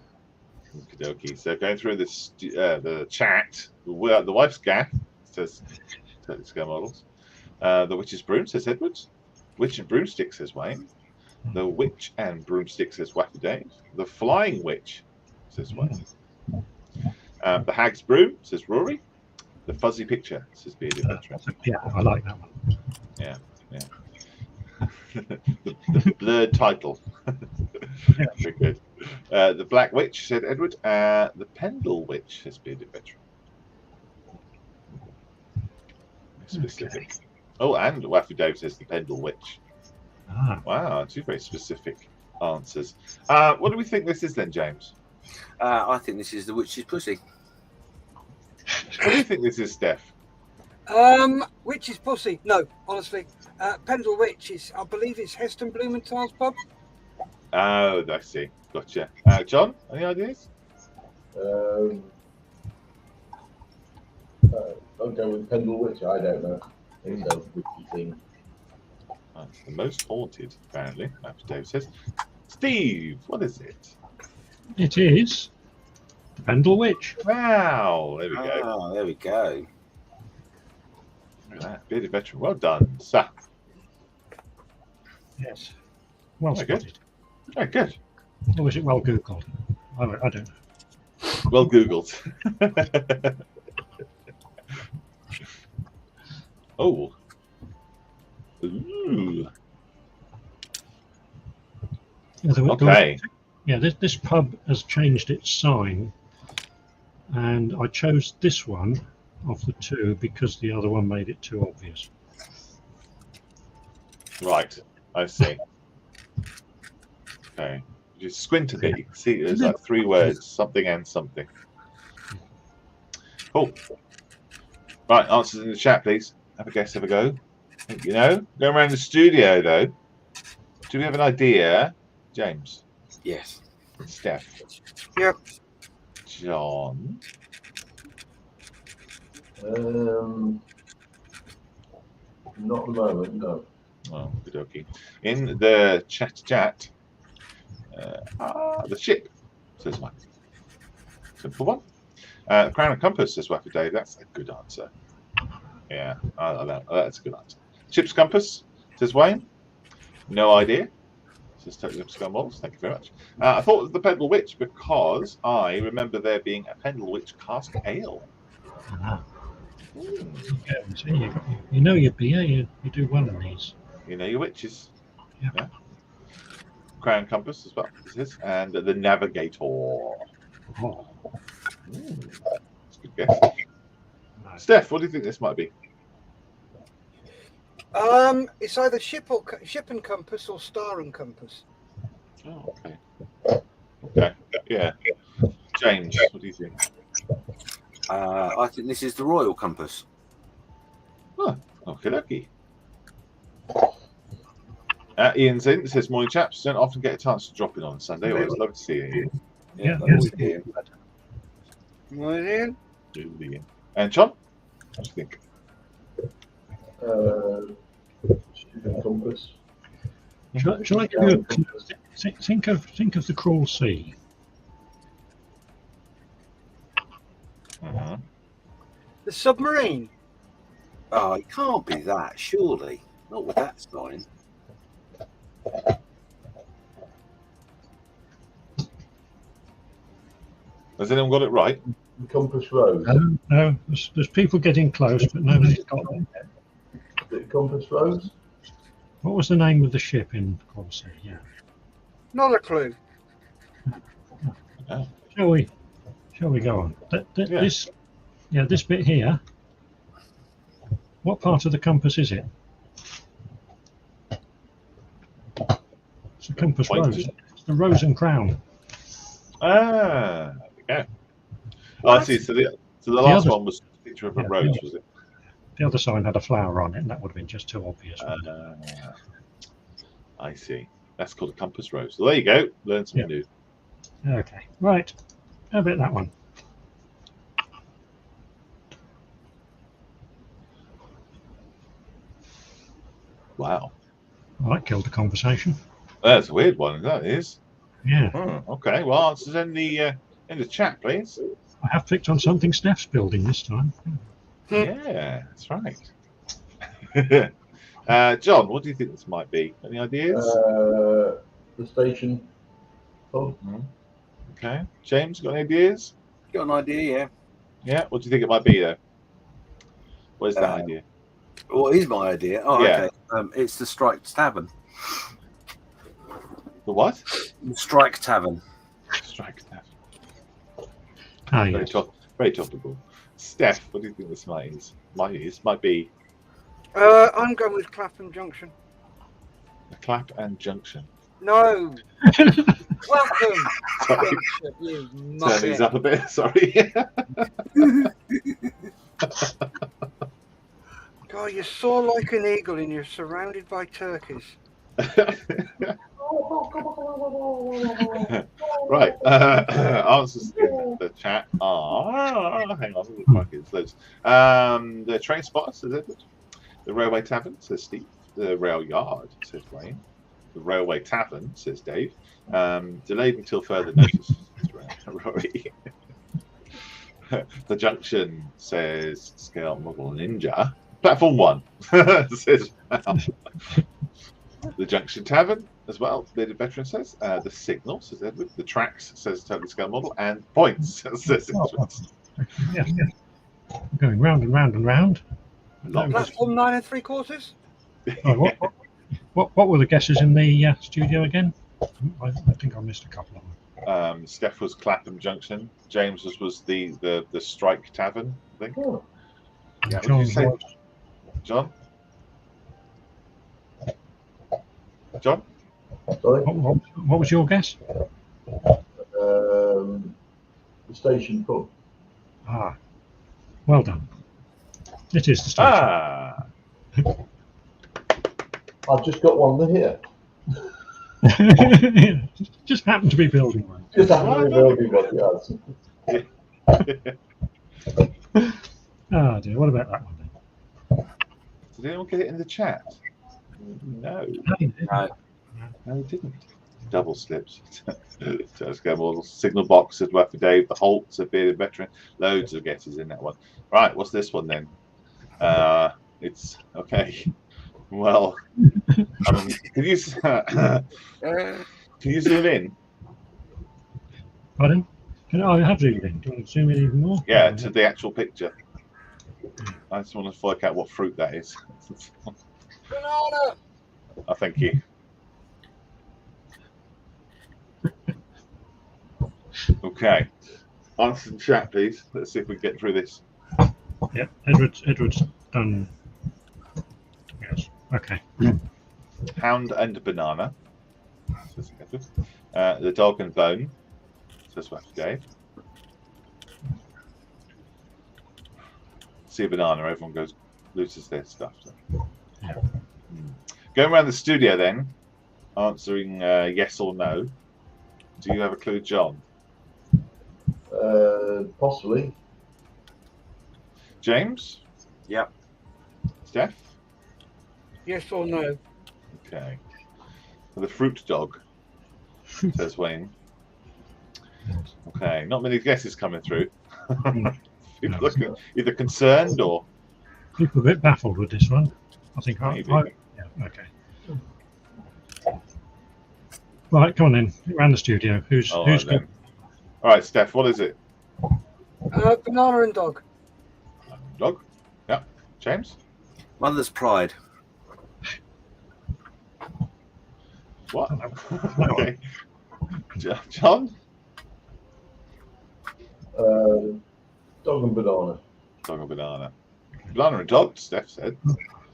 Speaker 1: Okie dokie. So going through this, the chat, the wife's gaff says scale models. The witch's broom says Edwards. Witch and broomstick says Wayne. The witch and broomstick says Wacky Dave. The flying witch says Wayne. The hag's broom says Rory. The fuzzy picture says Bearded Veteran.
Speaker 2: Yeah, I like that one.
Speaker 1: Yeah. the blurred title. Very good. The black witch said Edward. The Pendle witch says Bearded Veteran. Specific. Oh, and Waffy Dave says the Pendle witch. Wow, two very specific answers. What do we think this is then, James?
Speaker 5: I think this is the witch's pussy.
Speaker 1: What do you think this is, Steph?
Speaker 3: Witch's pussy. No, honestly. Pendle Witch is, I believe it's Heston Blumenthal's pub.
Speaker 1: Oh, I see. Gotcha. John, any ideas?
Speaker 4: I'll go with Pendle Witch. I don't know. It's a witchy thing.
Speaker 1: It's the most haunted, apparently, as Dave says. Steve, what is it?
Speaker 2: It is the Pendle Witch.
Speaker 1: Wow, there we go.
Speaker 5: Oh, there we go.
Speaker 1: Look at that. Bearded Veteran. Well done, sir.
Speaker 2: Yes. Well
Speaker 1: Very good.
Speaker 2: spotted.
Speaker 1: Very good.
Speaker 2: Or is it well googled? I don't know.
Speaker 1: Well Googled. Oh. Ooh.
Speaker 2: Yeah,
Speaker 1: Okay.
Speaker 2: Yeah, this pub has changed its sign, and I chose this one of the two because the other one made it too obvious.
Speaker 1: Right. I see. Okay. You squint a bit. You can see there's like 3 words, something and something. Cool. Right, answers in the chat, please. Have a guess, have a go. You know, going around the studio though. Do we have an idea, James?
Speaker 5: Yes.
Speaker 1: Steph.
Speaker 3: Yep.
Speaker 1: John.
Speaker 4: Not at the moment, no.
Speaker 1: Oh, good okay. In the chat, the ship says one. Simple one. Crown and compass says Waffy Dave. That's a good answer. Yeah, that's a good answer. Ship's compass says Wayne. No idea. Says Totally Upscale Models. Thank you very much. I thought it was the Pendle Witch because I remember there being a Pendle Witch cask ale.
Speaker 2: Ah. Yeah, see, you know your beer, you do well in these.
Speaker 1: You know your witches.
Speaker 2: Yep.
Speaker 1: Yeah. Crown compass as well. This is, and the Navigator.
Speaker 2: Oh.
Speaker 1: That's a good guess.
Speaker 2: Nice.
Speaker 1: Steph, what do you think this might be?
Speaker 3: It's either ship and compass or star and compass.
Speaker 1: Oh, okay. Okay. Yeah. James, what do you think?
Speaker 5: I think this is the Royal Compass.
Speaker 1: Oh, okay, okay. Ian's in. Says, morning, chaps. Don't often get a chance to drop in on Sunday. Always love to see you.
Speaker 2: Yeah,
Speaker 5: Yes.
Speaker 3: Right
Speaker 1: Ian. And John, what do you think?
Speaker 4: Ship and compass.
Speaker 2: Shall I give you a think of the cruel sea?
Speaker 3: The submarine.
Speaker 5: Oh, it can't be that, surely. Not with that sign.
Speaker 1: Has anyone got it right?
Speaker 4: Compass Rose.
Speaker 2: No, there's people getting close, but nobody's got it yet.
Speaker 4: Is it Compass Rose?
Speaker 2: What was the name of the ship in Cruel Sea? Yeah.
Speaker 3: Not a clue.
Speaker 2: Shall we go on?
Speaker 1: Yeah.
Speaker 2: This bit here. What part of the compass is it? It's the compass
Speaker 1: Pointed.
Speaker 2: rose. It's the rose and crown.
Speaker 1: Ah, there we go. Oh, I see. So the last
Speaker 2: other-
Speaker 1: one was a picture of a rose, was it?
Speaker 2: The other sign had a flower on it, and that would have been just too obvious.
Speaker 1: I see. That's called a compass rose. So there you go. Learn something new.
Speaker 2: Okay, right. How about that one?
Speaker 1: Wow.
Speaker 2: Well, that killed the conversation.
Speaker 1: That's a weird one, that is.
Speaker 2: Yeah.
Speaker 1: Okay. Well, answers in the chat, please.
Speaker 2: I have picked on something Steph's building this time.
Speaker 1: Yeah, that's right. John, what do you think this might be? Any ideas?
Speaker 4: The station pub.
Speaker 1: Okay. James, got any ideas?
Speaker 5: Got an idea, yeah.
Speaker 1: Yeah. What do you think it might be, though? What is that idea?
Speaker 5: What is my idea? Oh,
Speaker 1: Yeah.
Speaker 5: okay. It's the Strike Tavern.
Speaker 1: The what?
Speaker 5: The Strike Tavern.
Speaker 1: Strike that.
Speaker 2: Ah,
Speaker 1: Very,
Speaker 2: yes.
Speaker 1: very topical. Steph, what do you think this might be?
Speaker 3: I'm going with Clapham Junction.
Speaker 1: A clap and junction.
Speaker 3: No. Clapham
Speaker 1: Sorry.
Speaker 3: Junction, you
Speaker 1: Turn these
Speaker 3: muppet.
Speaker 1: up a bit. Sorry.
Speaker 3: God, you soar like an eagle and you're surrounded by turkeys.
Speaker 1: Right. Answers in the chat are. Hang on. Loads. The train spotter says Edward. The railway tavern says Steve. The rail yard says Wayne. The railway tavern says Dave. Delayed until further notice says Rory. The junction says Scale Model Ninja. Platform 1 says the Junction Tavern as well. The veteran says the Signal says Edward. The Tracks says Total Scale Model, and Points says Edward.
Speaker 2: Yeah. Going round and round and round.
Speaker 3: Platform 9 3/4.
Speaker 2: Oh, what were the guesses in the studio again? I think I missed a couple of them.
Speaker 1: Steph was Clapham Junction. James was the Strike Tavern, I think.
Speaker 4: Oh.
Speaker 1: Yeah,
Speaker 2: John
Speaker 1: what did you say?
Speaker 2: was-
Speaker 1: John? John?
Speaker 4: Sorry?
Speaker 2: What was your guess?
Speaker 4: The station pub.
Speaker 2: Ah, well done. It is the station.
Speaker 1: Ah,
Speaker 4: I've just got one here.
Speaker 2: Yeah, just happened to be building one.
Speaker 4: Just happened to be building one, yes.
Speaker 2: Oh dear, what about that one then?
Speaker 1: did anyone get it in the chat? No,
Speaker 5: No.
Speaker 1: no, it didn't. Double slips. Just go more signal boxes work for Dave. The Holt's a bearded veteran. Loads of guesses in that one. Right, what's this one then? It's okay. Well, I mean, can you zoom in?
Speaker 2: Pardon? I have zoomed in. Do you want to zoom in even more?
Speaker 1: Yeah, to the actual picture. I just want to work out what fruit that is.
Speaker 3: Banana.
Speaker 1: Oh, thank you. Okay. Answer in chat, please. Let's see if we can get through this.
Speaker 2: Yeah, Edward's done. Yes. Okay.
Speaker 1: Hound and banana. The dog and bone. Says what Dave. See a banana, everyone goes loses their stuff. So.
Speaker 2: Yeah.
Speaker 1: Going around the studio then, answering yes or no. Do you have a clue, John?
Speaker 4: Possibly.
Speaker 1: James?
Speaker 5: Yep.
Speaker 1: Steph?
Speaker 3: Yes or no?
Speaker 1: Okay. The fruit dog, says Wayne. Okay, not many guesses coming through. People looking either concerned or
Speaker 2: People a bit baffled with this one. I think
Speaker 1: maybe.
Speaker 2: yeah, okay. Right, come on then. Around the studio. Who's
Speaker 1: All right,
Speaker 2: good?
Speaker 1: then. All right, Steph, what is it?
Speaker 3: Banana and dog.
Speaker 1: Dog? Yeah. James?
Speaker 5: Mother's pride.
Speaker 1: What? Okay. John?
Speaker 4: Dog and banana.
Speaker 1: Dog and banana. Banana and dog, Steph said.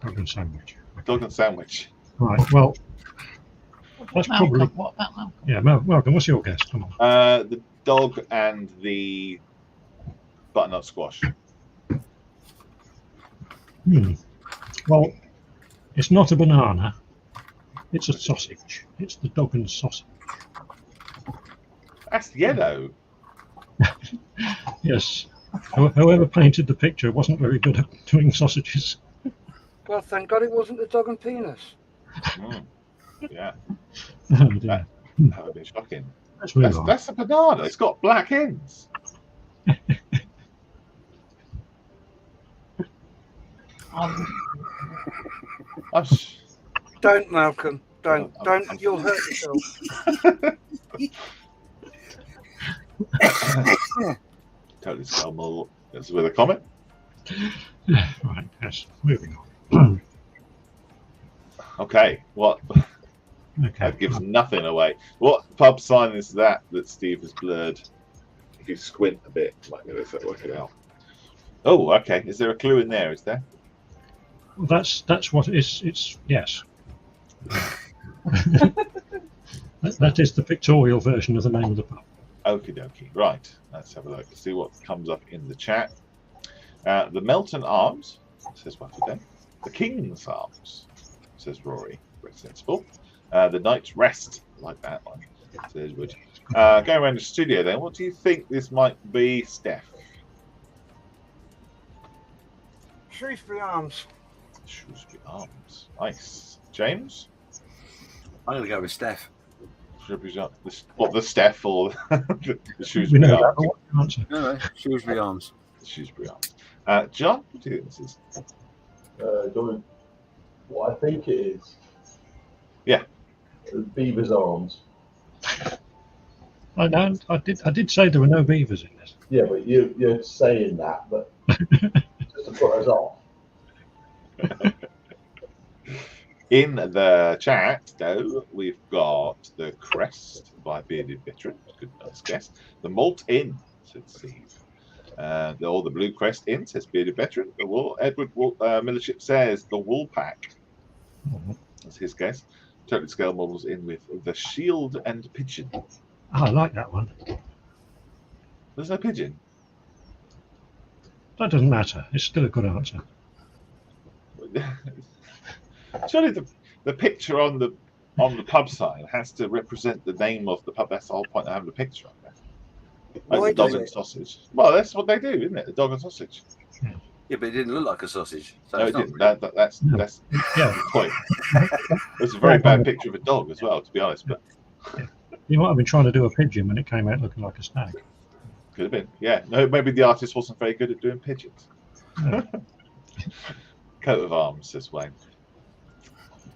Speaker 2: Dog and sandwich.
Speaker 1: Dog and sandwich.
Speaker 2: Right, well, that's
Speaker 7: Malcolm,
Speaker 2: probably.
Speaker 7: what about Malcolm?
Speaker 2: Yeah, Malcolm, what's your guess? Come on.
Speaker 1: The dog and the butternut squash.
Speaker 2: Well, it's not a banana. It's a sausage. It's the dog and sausage.
Speaker 1: That's yellow.
Speaker 2: Yes. Whoever painted the picture wasn't very good at doing sausages.
Speaker 3: Well, thank God it wasn't the dog and penis.
Speaker 1: Yeah,
Speaker 2: Oh, dear.
Speaker 1: that would be shocking.
Speaker 2: Let's move on.
Speaker 1: That's a banana. It's got black ends.
Speaker 3: Don't, Malcolm. Don't. You'll hurt yourself.
Speaker 1: Totally scum. That's with a comment.
Speaker 2: Right, yes, moving on.
Speaker 1: Okay, what?
Speaker 2: Okay.
Speaker 1: That gives nothing away. What pub sign is that Steve has blurred? If you squint a bit, you might be able to work it out. Oh, okay. Is there a clue in there? Is there?
Speaker 2: That's what it is. It's yes. that is the pictorial version of the name of the pub.
Speaker 1: Okie dokie. Right. Let's have a look. See what comes up in the chat. The Melton Arms, says what today. The King's Arms, says Rory. Very sensible. The Knight's Rest, like that one, says Wood. Going around the studio then, what do you think this might be, Steph?
Speaker 3: Shrewsbury Arms.
Speaker 1: Shrewsbury Arms. Nice. James?
Speaker 5: I'm going to go with Steph.
Speaker 1: Shrewsbury Arms. What, the Steph or the
Speaker 2: We
Speaker 1: Shrewsbury
Speaker 2: know that,
Speaker 1: Arms?
Speaker 2: but what's the answer?
Speaker 5: No, Shrewsbury Arms.
Speaker 1: Shrewsbury Arms. John, what do you think this is?
Speaker 4: What I think it is.
Speaker 1: Yeah.
Speaker 4: Beaver's Arms.
Speaker 2: I know. I did say there were no beavers in this.
Speaker 4: Yeah, but you're saying that, but just to put us off.
Speaker 1: In the chat, though, we've got the Crest by Bearded Veteran. Good, nice guess. The Malt Inn, said Steve. Or the Blue Crest Inn, says Bearded Veteran. The Wool, Edward Millership says the Wool Pack. That's his guess. Totally scale models in with the Shield and Pigeon.
Speaker 2: Oh, I like that one.
Speaker 1: There's no pigeon.
Speaker 2: That doesn't matter. It's still a good answer.
Speaker 1: surely the picture on the pub sign has to represent the name of the pub. That's the whole point of having the picture on there. Like
Speaker 3: Why
Speaker 1: the dog
Speaker 3: does
Speaker 1: and
Speaker 3: it?
Speaker 1: sausage. Well, that's what they do, isn't it? The dog and sausage.
Speaker 5: Yeah, but it didn't look like a sausage. So
Speaker 1: No,
Speaker 5: it's
Speaker 1: it
Speaker 5: not
Speaker 1: didn't. That's
Speaker 2: No.
Speaker 1: the
Speaker 2: Yeah,
Speaker 1: point. It's a very bad picture of a dog as well, to be honest. But
Speaker 2: you might have been trying to do a pigeon when it came out looking like a stag.
Speaker 1: could have been. Yeah. No, maybe the artist wasn't very good at doing pigeons.
Speaker 2: No.
Speaker 1: Coat of arms, says Wayne.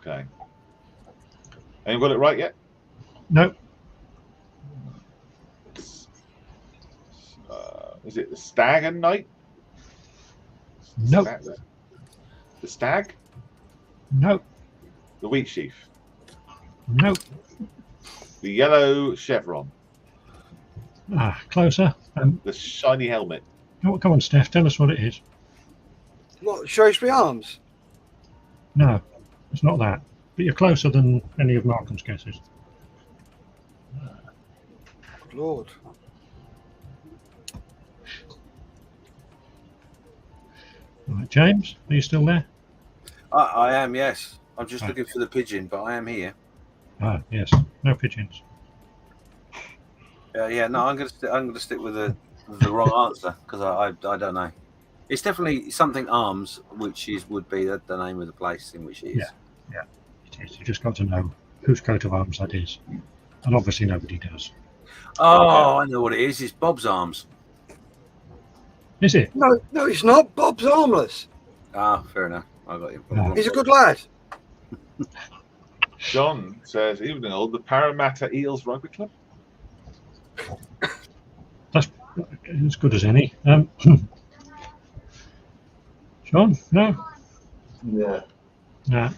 Speaker 1: Okay. Anyone got it right yet?
Speaker 2: No,
Speaker 1: Is it the stag and night?
Speaker 2: no,
Speaker 1: The stag?
Speaker 2: no,
Speaker 1: The wheat sheaf?
Speaker 2: no.
Speaker 1: The yellow chevron?
Speaker 2: Closer.
Speaker 1: The shiny helmet?
Speaker 2: Come on, Steph, tell us what it is.
Speaker 3: What, Shrewsbury Arms?
Speaker 2: No, it's not that. But you're closer than any of Malcolm's guesses.
Speaker 3: Good Lord.
Speaker 2: Right, James, are you still there?
Speaker 5: I am, yes. I'm just
Speaker 2: Right.
Speaker 5: looking for the pigeon, but I am here.
Speaker 2: Yes. No pigeons.
Speaker 5: Yeah, no, I'm gonna stick with the wrong answer because I don't know. It's definitely something arms, which would be the name of the place in which it is.
Speaker 2: Yeah. It is. You just got to know whose coat of arms that is. And obviously nobody does.
Speaker 5: Oh, I know what it is. It's Bob's Arms.
Speaker 2: Is it?
Speaker 3: No, it's not. Bob's Armless.
Speaker 5: Ah, fair enough. I got you.
Speaker 2: No.
Speaker 3: He's a good lad.
Speaker 1: John says, evening all, the Parramatta Eels Rugby Club?
Speaker 2: That's as good as any. John? No?
Speaker 4: Yeah.
Speaker 2: No.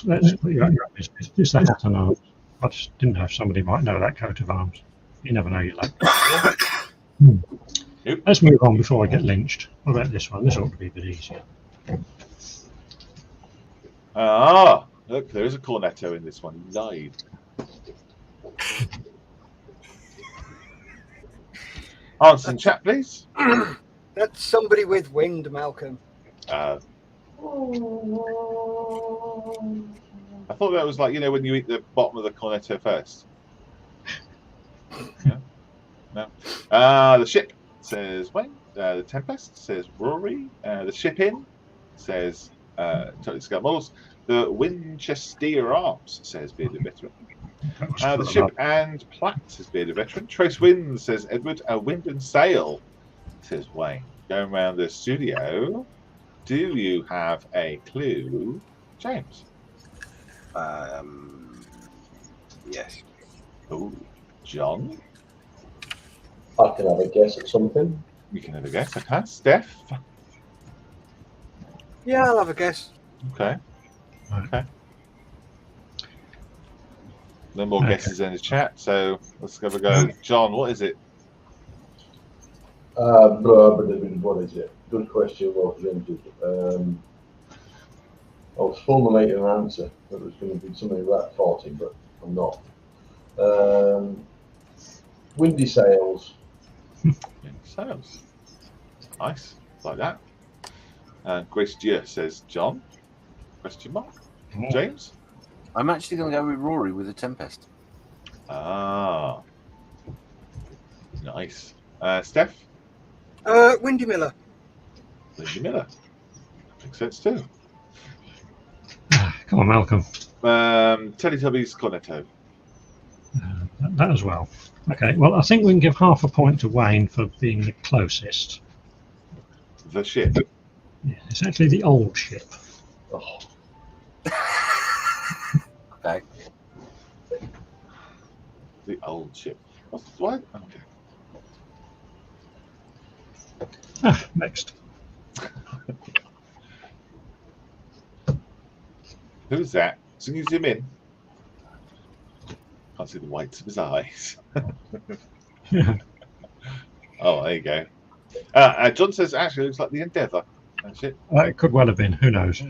Speaker 2: Let's put you out of your business. It's the hat and arms. I just didn't know if somebody might know that coat of arms. You never know, you like.
Speaker 1: Nope.
Speaker 2: Let's move on before I get lynched. What about this one? This ought to be a bit easier.
Speaker 1: Look, there is a cornetto in this one. Live. Answer in chat, please.
Speaker 3: That's somebody with wind, Malcolm.
Speaker 1: I thought that was like, when you eat the bottom of the cornetto first. Yeah. No. The ship says Wayne. The Tempest says Rory. The ship in says Totally Scout Models. The Winchester Arms says Bearded Veteran. The ship and Platt says Bearded Veteran. Trace Wind says Edward. Wind and Sail says Wayne. Going around the studio. Do you have a clue, James?
Speaker 5: Yes.
Speaker 1: Oh, John?
Speaker 4: I can have a guess at something.
Speaker 1: You can have a guess. Okay. Steph?
Speaker 3: Yeah, I'll have a guess.
Speaker 1: Okay. No more guesses in the chat, so let's have a go. John, what is it?
Speaker 4: What is it? Good question. Well presented. I was formulating an answer that was going to be something about farting, but I'm not. Windy sails.
Speaker 1: Sails. Nice. Like that. Grace Dieu says John. Question mark. James?
Speaker 5: I'm actually going to go with Rory with the Tempest.
Speaker 1: Ah. Nice. Steph?
Speaker 3: Windy Miller.
Speaker 1: Lindy Miller. Makes sense too.
Speaker 2: Come on, Malcolm.
Speaker 1: Teletubbies Cornetto.
Speaker 2: That as well. Okay, well, I think we can give half a point to Wayne for being the closest.
Speaker 1: The ship.
Speaker 2: Yeah, it's actually the old ship.
Speaker 4: Oh,
Speaker 5: Okay.
Speaker 1: The old ship. What? Okay.
Speaker 2: Next.
Speaker 1: Who's that? So you zoom in. Can't see the whites of his eyes.
Speaker 2: Yeah.
Speaker 1: Oh, there you go. John says actually it looks like the Endeavour. That ship.
Speaker 2: It could well have been. Who knows?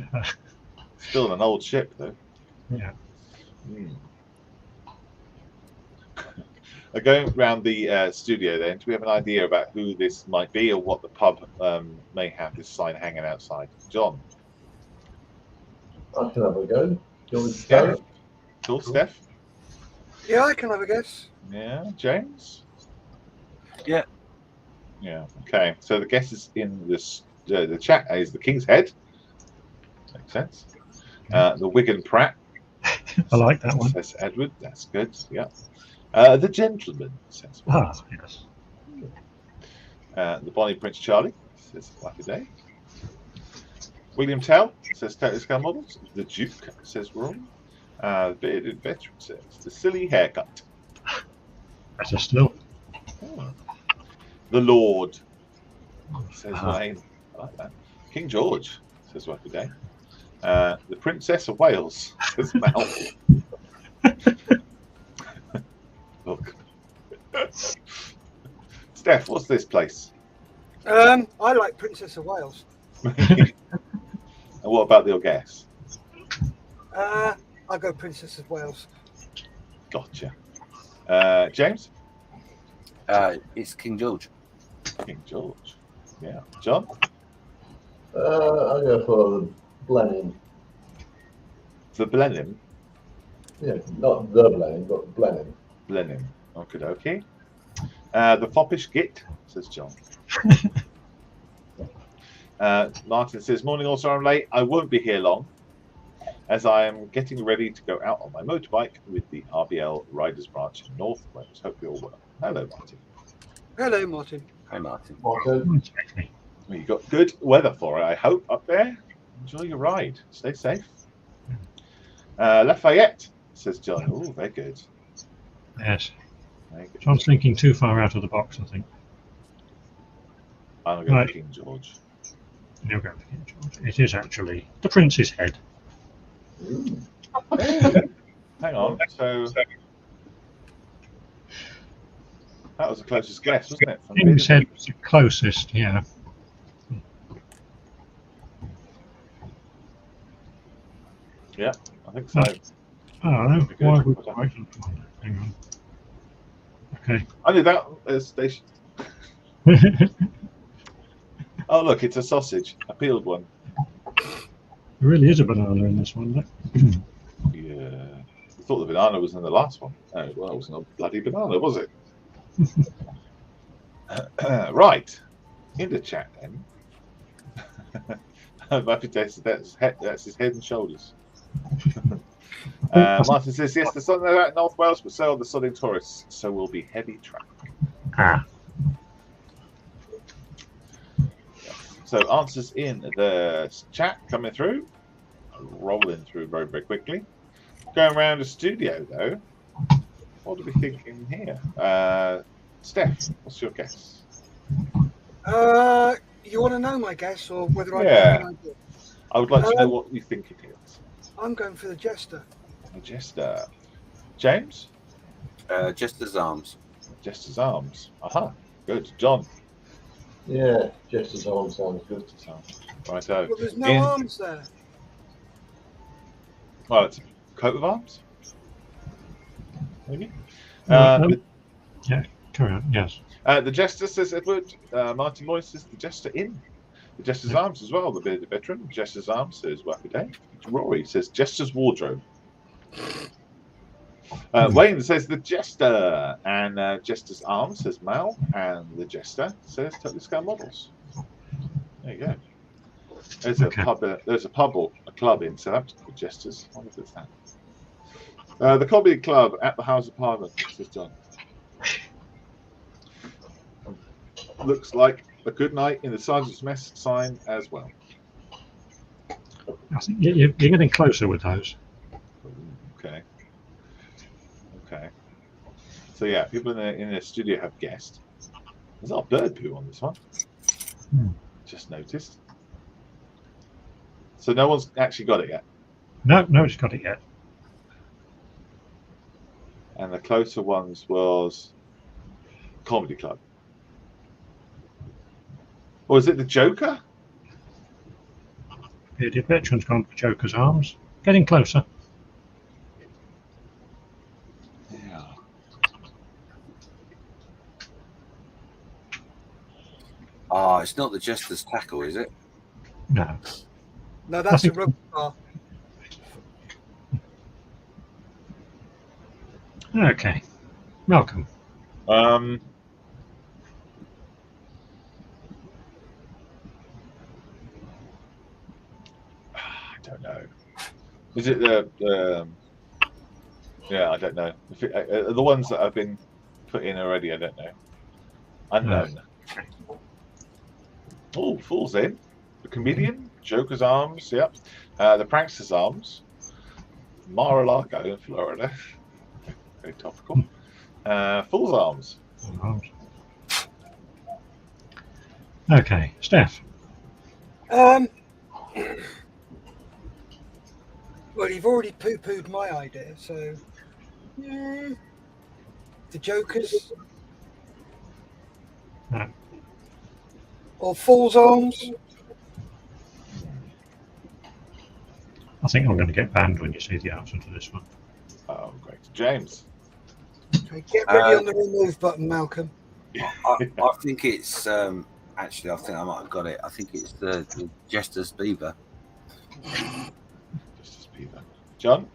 Speaker 1: Still an old ship though.
Speaker 2: Yeah.
Speaker 1: Going around the studio then, do we have an idea about who this might be or what the pub may have this sign hanging outside? John?
Speaker 4: I can have a go. Do you want me to
Speaker 1: Yeah.
Speaker 4: start?
Speaker 1: Cool, Steph.
Speaker 3: Yeah, I can have a guess.
Speaker 1: Yeah, James.
Speaker 5: Yeah.
Speaker 1: Yeah. Okay. So the guess is in this. The chat is the King's Head. Makes sense. The Wigan Pratt.
Speaker 2: I like that one.
Speaker 1: Says Edward. That's good. Yeah. The Gentleman. Says
Speaker 2: Ah,
Speaker 1: what?
Speaker 2: yes.
Speaker 1: The Bonnie Prince Charlie. Says Lucky Day. William Tell. Says Total Scale Models. The Duke. Says Rory. The Bearded Veteran. Says the Silly Haircut.
Speaker 2: Better still.
Speaker 1: Oh. The Lord. Says
Speaker 2: Ah.
Speaker 1: Wayne. I like that. King George. Says Lucky Day. The Princess of Wales. Says Mel. Look. Steph, what's this place?
Speaker 3: I like Princess of Wales.
Speaker 1: And what about your guess?
Speaker 3: I'll go Princess of Wales.
Speaker 1: Gotcha. James?
Speaker 5: It's King George.
Speaker 1: King George. Yeah. John?
Speaker 4: I'll go for the Blenheim.
Speaker 1: The Blenheim.
Speaker 4: Yeah, not the Blenheim, but Blenheim.
Speaker 1: Blenheim. Okay, okay. The Foppish Git, says John. Martin says, morning, also I'm late. I won't be here long as I am getting ready to go out on my motorbike with the RBL Riders Branch in North Wales. Hope you're well. Hello, Martin.
Speaker 3: Hello, Martin.
Speaker 5: Hi, Martin.
Speaker 4: Martin.
Speaker 2: Exactly.
Speaker 1: Well, you got good weather for it, I hope, up there. Enjoy your ride. Stay safe. Lafayette, says John. Oh, very good.
Speaker 2: Yes.
Speaker 1: Very good.
Speaker 2: John's thinking too far out of the box, I think.
Speaker 1: I'm going to
Speaker 2: Right.
Speaker 1: go King George.
Speaker 2: You'll go for King George. It is actually the Prince's Head.
Speaker 4: Ooh.
Speaker 1: Hang on. So that was the closest guess, wasn't it? From
Speaker 2: King's
Speaker 1: Bearded?
Speaker 2: Head was the closest, yeah.
Speaker 1: Yeah, I think so.
Speaker 2: I don't know.
Speaker 1: Good.
Speaker 2: Why would I? Hang on. Okay.
Speaker 1: I knew that station. Oh, look, it's a sausage, a peeled one.
Speaker 2: There really is a banana in this one.
Speaker 1: Yeah. I thought the banana was in the last one. Oh, well, it wasn't a bloody banana, was it? Right. In the chat, then. Happy Days, that's his head and shoulders. Martin says, yes, the sun are out in North Wales, but so are the southern tourists, so will be heavy traffic.
Speaker 2: Ah.
Speaker 1: So answers in the chat coming through, rolling through very, very quickly. Going around the studio, though, what are we thinking here? Steph, what's your guess?
Speaker 3: You want to know my guess or whether I
Speaker 1: Yeah.
Speaker 3: have an idea?
Speaker 1: I would like to know what you think it is.
Speaker 3: I'm going for the Jester.
Speaker 1: Jester. James?
Speaker 5: Jester's Arms.
Speaker 1: Jester's Arms. Aha, good. John?
Speaker 4: Yeah, Jester's Arm sounds good.
Speaker 1: Righto.
Speaker 3: But there's no
Speaker 1: In-
Speaker 3: arms there.
Speaker 1: Well, it's a coat of arms. Maybe.
Speaker 2: Yeah, carry on. Yes.
Speaker 1: The Jester, says Edward. Martin Moyes says the Jester in. The Jester's Arms as well, the bearded veteran. Jester's Arms says Wackaday. Rory says Jester's Wardrobe. Wayne says the Jester. And Jester's Arms says Mal. And the Jester says Totally Scale Models. There you go. There's a pub. There's a pub or a club in Southampton called Jester's. I wonder if it's that. The Comedy Club at the House of Parliament, says John. Looks like a good night in the Sergeant's Mess sign as well.
Speaker 2: I think you're getting closer with those.
Speaker 1: Okay. Okay. So yeah, people in the studio have guessed. There's not a bird poo on this one. Just noticed. So no one's actually got it yet.
Speaker 2: Nobody's got it yet.
Speaker 1: And the closer ones was Comedy Club. Or is it the Joker?
Speaker 2: Bearded veteran's gone for Joker's Arms. Getting closer.
Speaker 1: Yeah.
Speaker 5: Oh, it's not the Jester's Tackle, is it?
Speaker 2: No.
Speaker 3: No, that's a
Speaker 2: think-
Speaker 3: rugby bar.
Speaker 2: Okay. Malcolm.
Speaker 1: I don't know. Is it the yeah, I don't know. The ones that have been put in already, I don't know. Unknown. Oh, Fool's in. The Comedian, Joker's Arms, yep. The Prankster's Arms, Mar-a-Lago in Florida. Very topical. Fool's Arms.
Speaker 2: Okay, Steph.
Speaker 3: Well, you've already poo-pooed my idea, so the Joker's
Speaker 2: No.
Speaker 3: or Fool's Arms.
Speaker 2: I think I'm going to get banned when you see the answer to this one.
Speaker 1: Oh, great. James.
Speaker 3: Okay, get ready on the remove button, Malcolm.
Speaker 5: I think it's actually. I think I might have got it. I think it's the Jester's Beaver.
Speaker 1: Justice Beaver. John?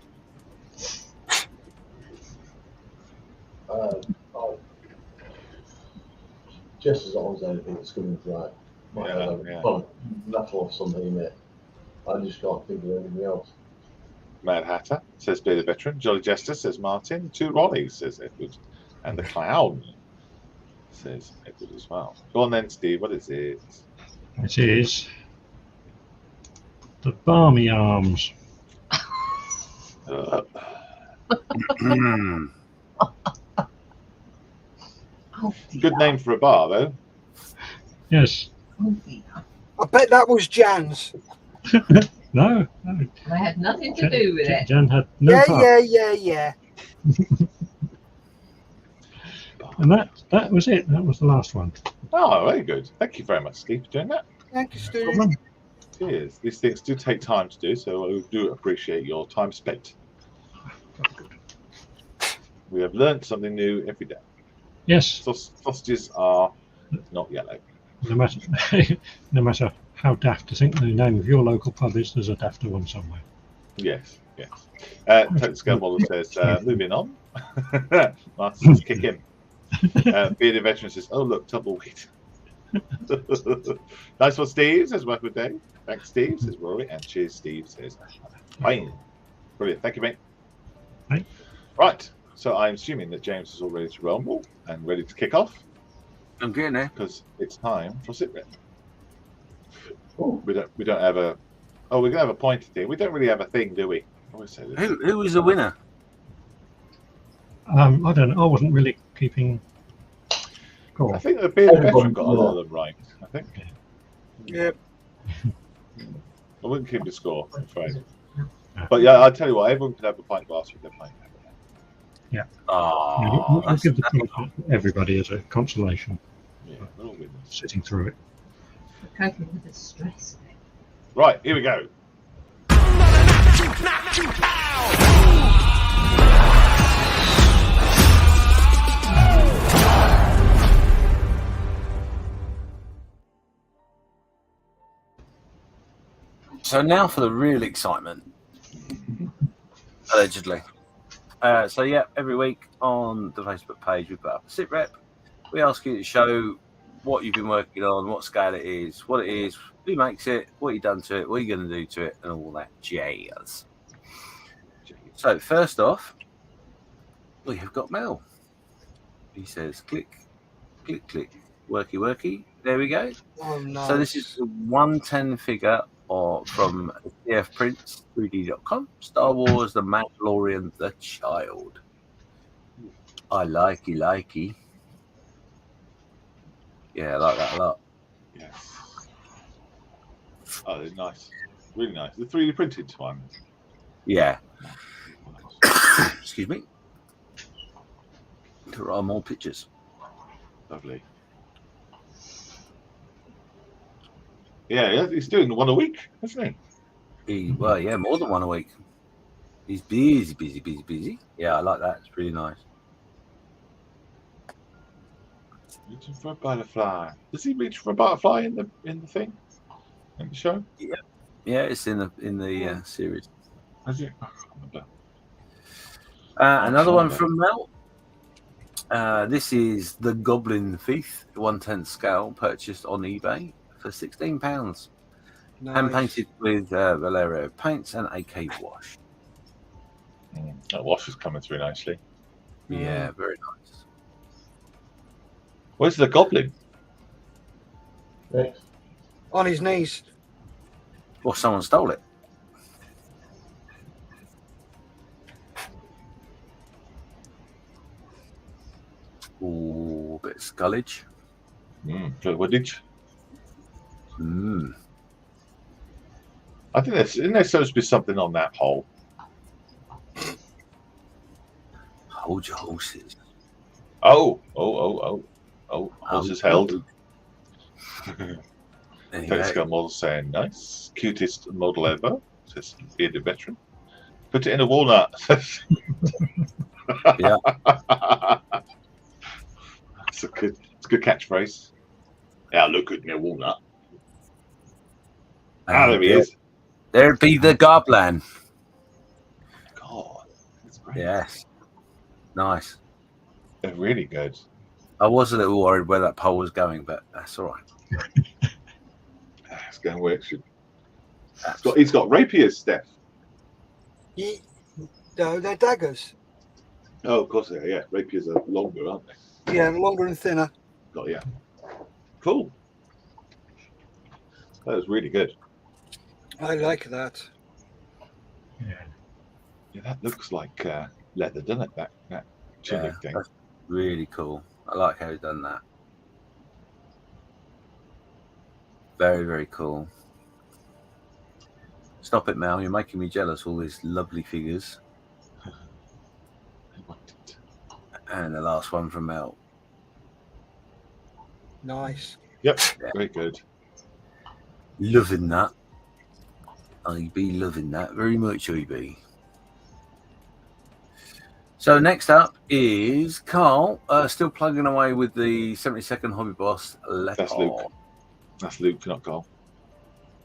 Speaker 4: Just as long as anything that's coming right. Might have a rattle off something in it. I just can't think of anything else.
Speaker 1: Mad Hatter says Be the Veteran. Jolly Jester says Martin. Two Rollies says Edward. And the Clown says Edward as well. Go on then, Steve. What is it?
Speaker 2: It is the Barmy Arms.
Speaker 1: Good name for a bar, though.
Speaker 2: Yes.
Speaker 3: I bet that was Jan's.
Speaker 2: No.
Speaker 7: I had nothing to do with it.
Speaker 2: Jan had no part.
Speaker 3: Yeah.
Speaker 2: And that was it. That was the last one.
Speaker 1: Oh, very good. Thank you very much, Steve, for doing that.
Speaker 3: Thank you, Steve.
Speaker 2: Problem.
Speaker 1: Cheers. These things do take time to do, so I do appreciate your time spent. We have learnt something new every day.
Speaker 2: Yes.
Speaker 1: Sausages are not yellow.
Speaker 2: No matter how daft to think the name of your local pub is, there's a dafter one somewhere.
Speaker 1: Yes. Total Scale Model says, moving on. Martin says, kick him. Bearded Veteran says, oh, look, tumbleweed. Nice one, Steve says, welcome day. Thanks, Steve says, Rory. And cheers, Steve says, fine. Brilliant. Thank you, mate.
Speaker 2: Right.
Speaker 1: Right. So I'm assuming that James is all ready to rumble and ready to kick off.
Speaker 5: I'm getting there.
Speaker 1: Because it's time for sit rep. We don't have a. Oh, we're gonna have a pointed thing. We don't really have a thing, do we? I always say this.
Speaker 5: Who was the winner?
Speaker 2: I don't know. I wasn't really keeping score.
Speaker 1: I think the Bearded Veteran got a lot of them right. I think.
Speaker 3: Yep.
Speaker 1: I wouldn't keep the score, I'm afraid. But yeah, I'll tell you what. Everyone can have a pint glass with their pint.
Speaker 2: Yeah.
Speaker 5: Oh,
Speaker 2: I'll give the point to everybody as a consolation.
Speaker 1: Yeah, we're all winners.
Speaker 2: Sitting through it.
Speaker 7: Coping with the stress.
Speaker 1: Right, here we go.
Speaker 5: So now for the real excitement. Allegedly. So yeah, every week on the Facebook page we put up a sit rep. We ask you to show what you've been working on, what scale it is, who makes it, what you've done to it, what you're going to do to it, and all that jazz. So first off, we have got Mel. He says, click, click, click, worky, worky. There we go.
Speaker 3: Oh, no.
Speaker 5: So this is the 110 figure from cfprints3d.com, Star Wars, The Mandalorian, The Child. I likey. Yeah, I like that a lot.
Speaker 1: Yes. Oh, they're nice. Really nice. The 3D printed one.
Speaker 5: Yeah. Excuse me. There are more pictures.
Speaker 1: Lovely. Yeah, he's doing one a week, isn't he?
Speaker 5: Well, yeah, more than one a week. He's busy. Yeah, I like that. It's really nice.
Speaker 1: Reaching for a butterfly. Does he reach for a butterfly in the thing? In the show?
Speaker 5: Yeah, it's in the series.
Speaker 1: Has he? I can't remember.
Speaker 5: Another one from Mel. This is the Goblin Thief 1/10 scale, purchased on eBay for £16. Hand painted with Valerio paints and AK wash.
Speaker 1: That wash is coming through nicely.
Speaker 5: Yeah, very nice.
Speaker 1: Where's the goblin?
Speaker 4: Next.
Speaker 3: On his knees.
Speaker 5: Or someone stole it. Ooh, a bit of scullage.
Speaker 1: Good woodage.
Speaker 5: Mm.
Speaker 1: I think isn't there supposed to be something on that hole?
Speaker 5: Hold your horses.
Speaker 1: Oh, horses held.
Speaker 5: Anyway.
Speaker 1: Scale model saying nice. Cutest model ever, says bearded veteran. Put it in a walnut.
Speaker 5: Yeah.
Speaker 1: It's a good catchphrase. Yeah, look good in a walnut. There he is.
Speaker 5: There be the goblin.
Speaker 1: God, that's great.
Speaker 5: Yes. Nice.
Speaker 1: They're really good.
Speaker 5: I was a little worried where that pole was going, but that's all right.
Speaker 1: It's going where it should. He's got rapiers, Steph.
Speaker 3: No, they're daggers.
Speaker 1: Oh, of course they are. Yeah, rapiers are longer, aren't they?
Speaker 3: Yeah, longer and thinner.
Speaker 1: Oh, yeah. Cool. That was really good.
Speaker 3: I like that.
Speaker 1: Yeah, that looks like leather, doesn't it? That tunic thing.
Speaker 5: That's really cool. I like how he's done that. Very, very cool. Stop it, Mal. You're making me jealous. All these lovely figures. And the last one from Mel.
Speaker 3: Nice.
Speaker 1: Yep, very good.
Speaker 5: Loving that. I be loving that very much, I be. So next up is Carl, still plugging away with the 72nd Hobby Boss Leopard.
Speaker 1: That's Luke. That's Luke, not Carl.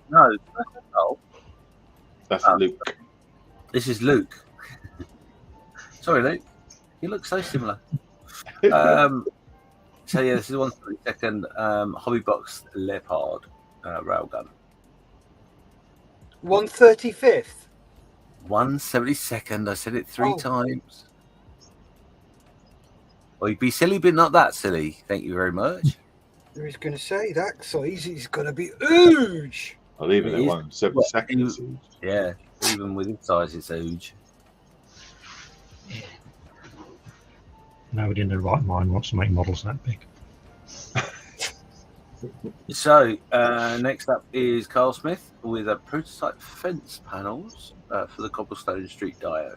Speaker 5: No, that's not Carl.
Speaker 1: That's Luke.
Speaker 5: This is Luke. Sorry, Luke. You look so similar. So yeah, this is 172nd Hobby Box Leopard railgun.
Speaker 3: 135th.
Speaker 5: 172nd. I said it three times. Well, you'd be silly, but not that silly. Thank you very much.
Speaker 3: I was going to say that size is going to be huge.
Speaker 1: I'll leave it at 172nd.
Speaker 5: Yeah, even with its size, it's huge.
Speaker 2: Nobody in their right mind wants to make models that big.
Speaker 5: So, next up is Carl Smith with a prototype fence panels for the Cobblestone Street Dio.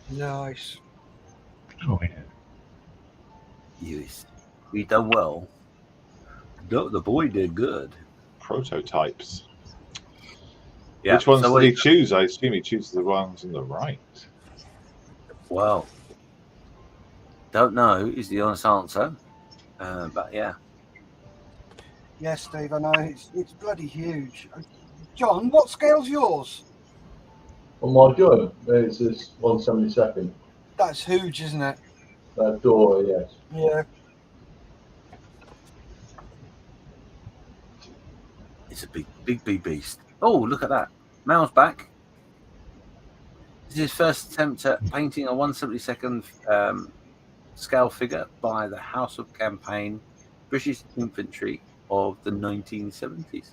Speaker 3: Nice.
Speaker 2: Oh, yeah.
Speaker 5: Yes. We done well. The boy did good.
Speaker 1: Prototypes.
Speaker 5: Yeah.
Speaker 1: Which ones did he choose? I assume he chooses the ones on the right.
Speaker 5: Well, don't know is the honest answer. But yeah.
Speaker 3: Yes, Steve, I know. It's bloody huge. John, what scale's yours?
Speaker 4: On my gun, it's this 172nd.
Speaker 3: That's huge, isn't it?
Speaker 4: That door, yes.
Speaker 3: Yeah.
Speaker 5: It's a big beast. Oh, look at that. Mal's back. This is his first attempt at painting a 172nd scale figure by the House of Campaign British Infantry of the 1970s.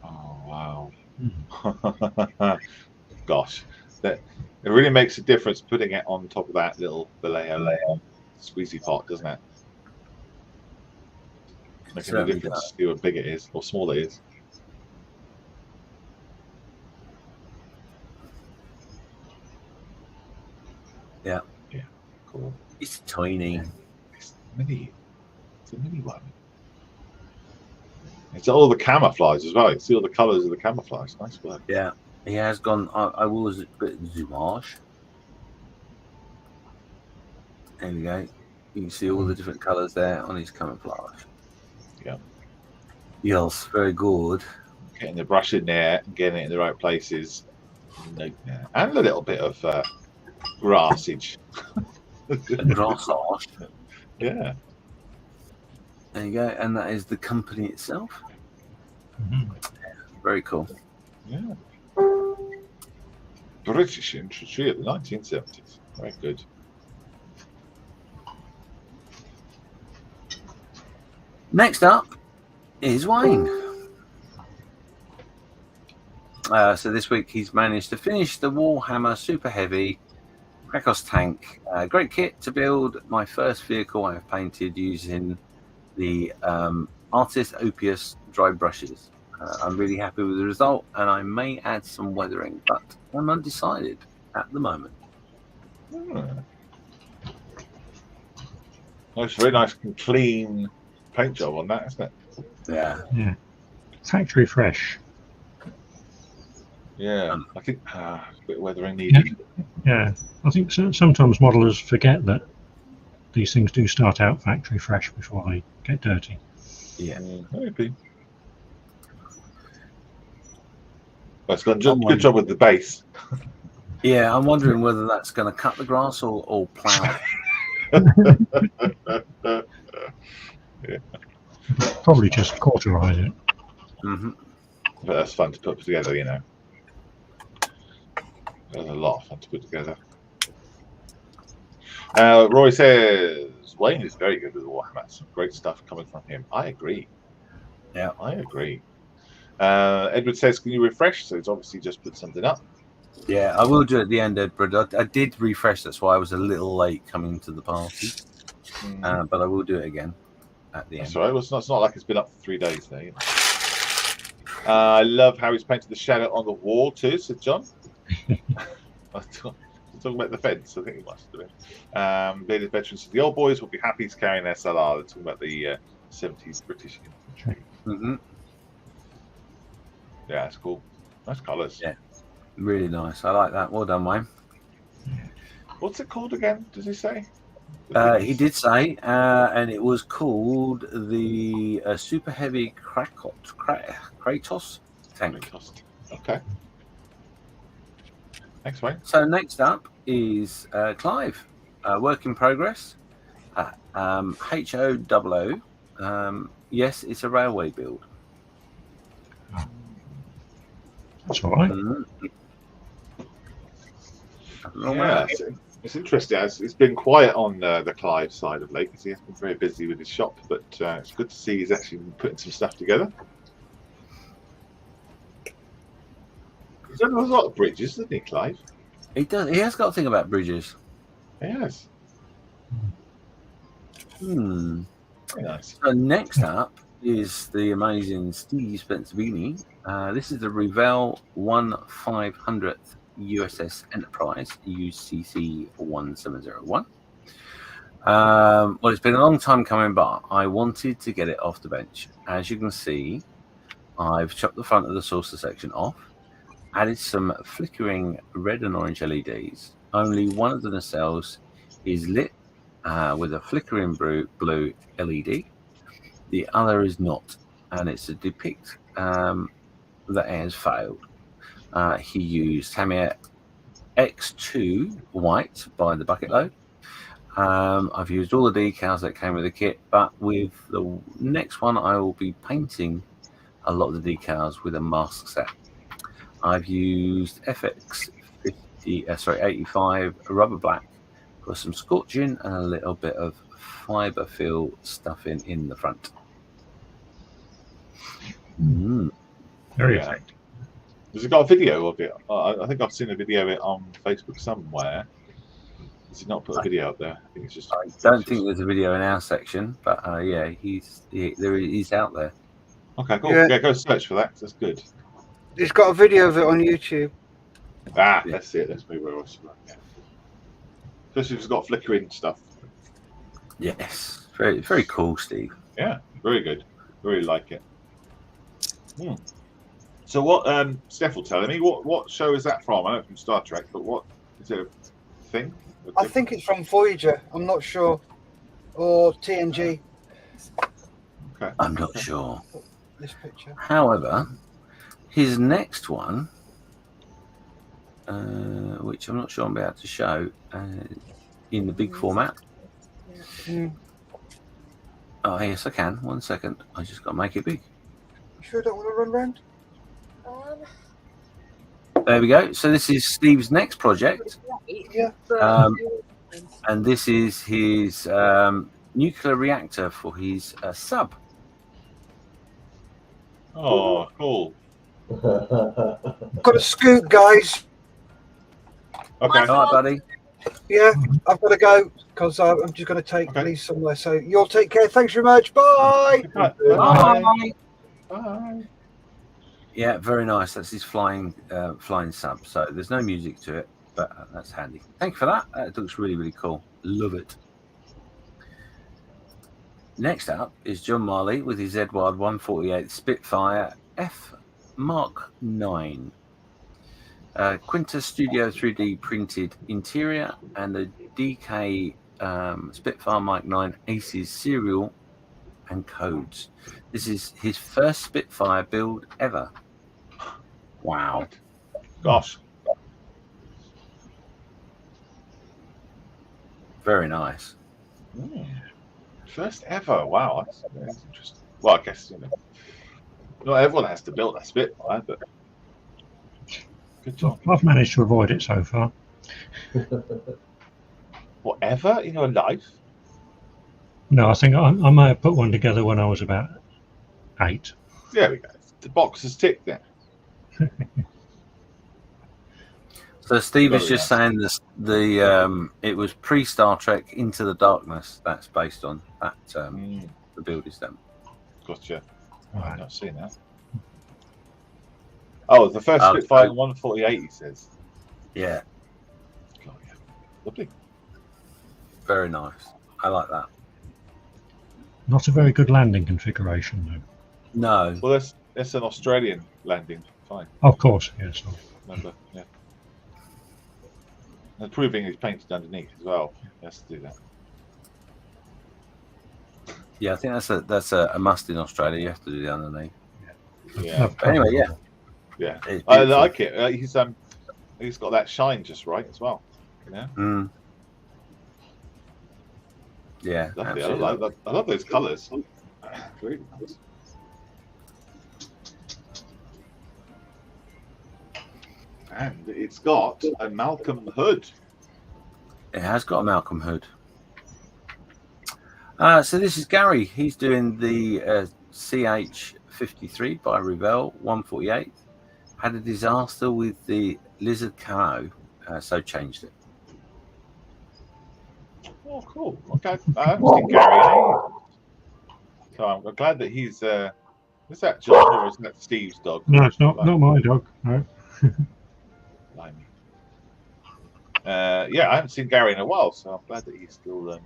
Speaker 1: Oh, wow. Gosh. It really makes a difference putting it on top of that little layer squeezy pot, doesn't it? Making a difference to see how big it is or small it is.
Speaker 5: Yeah.
Speaker 1: Yeah. Cool.
Speaker 5: It's tiny.
Speaker 1: It's a mini one. It's all the camouflage as well. You see all the colours of the camouflage. Nice work.
Speaker 5: Yeah. He has gone. I was a bit zoomage. There we go. You can see all the different colours there on his camouflage.
Speaker 1: Yeah.
Speaker 5: Yes, very good.
Speaker 1: Getting the brush in there and getting it in the right places. And a little bit of grassage.
Speaker 5: Dressage.
Speaker 1: Yeah.
Speaker 5: There you go, and that is the company itself.
Speaker 2: Mhm.
Speaker 5: Very cool.
Speaker 1: Yeah. British infantry of the 1970s. Very good.
Speaker 5: Next up is Wayne. So this week he's managed to finish the Warhammer Super Heavy Krakos tank. Great kit to build. My first vehicle I have painted using the Artist Opus dry brushes. I'm really happy with the result, and I may add some weathering, but I'm undecided at the moment.
Speaker 1: It's a very nice and clean paint job on that, isn't it?
Speaker 5: Yeah.
Speaker 2: Yeah. Factory fresh.
Speaker 1: Yeah. I think a bit of weathering needed.
Speaker 2: Yeah. I think sometimes modelers forget that these things do start out factory fresh before they get dirty.
Speaker 5: Yeah.
Speaker 1: Maybe. But it's done good job with the base.
Speaker 5: Yeah, I'm wondering whether that's going to cut the grass or plough it.
Speaker 1: Yeah.
Speaker 2: Probably just cauterize it.
Speaker 5: Mm-hmm.
Speaker 1: But that's fun to put together, you know. There's a lot of fun to put together. Roy says Wayne is very good with Warhammer. Some great stuff coming from him. I agree.
Speaker 5: Yeah,
Speaker 1: I agree. Edward says, "Can you refresh?" So it's obviously just put something up.
Speaker 5: Yeah, I will do it at the end, Edward. I did refresh. That's why I was a little late coming to the party. But I will do it again at the end.
Speaker 1: That's all right. Well, it's not like it's been up for 3 days there. You know. I love how he's painted the shadow on the wall too, said John. Talking about the fence, I think he must have been. Bearded Veteran says the old boys will be happy to carry an SLR. They're talking about the 70s British infantry.
Speaker 5: Mm-hmm.
Speaker 1: Yeah, it's cool. Nice colours.
Speaker 5: Yeah, really nice. I like that. Well done, Wayne.
Speaker 1: What's it called again? Does he say?
Speaker 5: He did say, and it was called the Super Heavy Kratos tank.
Speaker 1: Okay. Thanks, Wayne.
Speaker 5: So next up is Clive, work in progress. HO00. Yes, it's a railway build.
Speaker 2: That's all right.
Speaker 1: Yeah, it's interesting. It's been quiet on the Clive side of late because he has been very busy with his shop, but it's good to see he's actually putting some stuff together. He's done a lot of bridges, hasn't he, Clive?
Speaker 5: He does. He has got a thing about bridges.
Speaker 1: He has.
Speaker 5: Very
Speaker 1: nice.
Speaker 5: So next up is the amazing Steve Spencerbini. This is the Revell 1/500th USS Enterprise UCC 1701. Well, it's been a long time coming, but I wanted to get it off the bench. As you can see, I've chopped the front of the saucer section off, added some flickering red and orange LEDs. Only one of the nacelles is lit with a flickering blue LED. The other is not, and it's to depict that it has failed. He used Tamiya X2 white by the bucket load. I've used all the decals that came with the kit, but with the next one, I will be painting a lot of the decals with a mask set. I've used FX 85 rubber black for some scorching and a little bit of fiber fill stuffing in the front.
Speaker 2: Very effective.
Speaker 1: Has it got a video of it? I think I've seen a video of it on Facebook somewhere. Has he not put a video up there? I think it's just.
Speaker 5: I don't think there's a video in our section, but yeah, he's out there.
Speaker 1: Okay, cool. Yeah, go search for that. That's good.
Speaker 3: He's got a video of it on YouTube.
Speaker 1: That's it. That's maybe where I was. Yeah. Especially if it's got flickering stuff.
Speaker 5: Yes, very very cool, Steve.
Speaker 1: Yeah, very good. Really like it. So what? Steph will tell me what show is that from? I know from Star Trek, but what is it? A thing?
Speaker 3: I think it's from Voyager. I'm not sure, or TNG.
Speaker 1: Okay.
Speaker 5: I'm not sure.
Speaker 3: This picture.
Speaker 5: However, his next one, which I'm not sure I'm about to show, in the big format?
Speaker 3: Mm.
Speaker 5: Oh, yes, I can. 1 second. I just got to make it big.
Speaker 3: You sure don't want to run round?
Speaker 5: There we go. So this is Steve's next project.
Speaker 3: Yeah.
Speaker 5: And this is his nuclear reactor for his sub.
Speaker 1: Oh, cool.
Speaker 3: Got to scoot, guys.
Speaker 1: Okay.
Speaker 5: All right, buddy.
Speaker 3: Yeah, I've got to go because I'm just going to take Lee somewhere. So you'll take care. Thanks very much. Bye.
Speaker 1: Bye. Bye.
Speaker 5: Yeah, very nice. That's his flying sub. So there's no music to it, but that's handy. Thank you for that. It looks really, really cool. Love it. Next up is John Marley with his Edward 148 Spitfire F Mark 9. Quinta Studio 3D printed interior and the DK Spitfire Mark 9 Aces serial and codes. This is his first Spitfire build ever. Wow.
Speaker 1: Gosh.
Speaker 5: Very nice.
Speaker 1: First ever. Wow. That's interesting. Well, I guess, not everyone has to build a Spitfire, but good job.
Speaker 2: I've managed to avoid it so far.
Speaker 1: Whatever in your life?
Speaker 2: No, I think I may have put one together when I was about 8.
Speaker 1: There we go. The box is ticked then.
Speaker 5: So Steve is
Speaker 1: Very
Speaker 5: just
Speaker 1: nice.
Speaker 5: saying this. It was pre-Star Trek Into the Darkness. That's based on that. The build is done.
Speaker 1: Gotcha.
Speaker 2: Right.
Speaker 1: I've not seen that. Oh, the first
Speaker 5: Oh,
Speaker 1: Spitfire
Speaker 5: so-
Speaker 1: 148, he says.
Speaker 5: Yeah,
Speaker 1: Oh, yeah. Lovely.
Speaker 5: very nice. I like that.
Speaker 2: Not a very good landing configuration, though.
Speaker 5: No,
Speaker 1: Well, that's an Australian landing. Fine.
Speaker 2: Of course, yes.
Speaker 1: Remember, yeah. And proving he's painted underneath as well. He has to do that.
Speaker 5: yeah, I think that's a must in Australia. You have to do the underneath.
Speaker 1: Yeah.
Speaker 5: But anyway, yeah,
Speaker 1: Yeah.
Speaker 5: it's
Speaker 1: I
Speaker 5: beautiful.
Speaker 1: like it. He's got that shine just right as well. Yeah.
Speaker 5: Mm. Yeah,
Speaker 1: Lovely.
Speaker 5: absolutely.
Speaker 1: I love those colours. Really nice. And it's got a Malcolm hood.
Speaker 5: It has got a Malcolm hood. So this is Gary. He's doing the CH53 by Revell 148. Had a disaster with the Lizard camo, so changed it.
Speaker 1: Oh, cool. Okay. I haven't seen Gary in ages. So I'm glad that he's. Is that John or is that Steve's dog?
Speaker 2: No, it's not my dog. No.
Speaker 1: Blimey. Yeah, I haven't seen Gary in a while, so I'm glad that he's still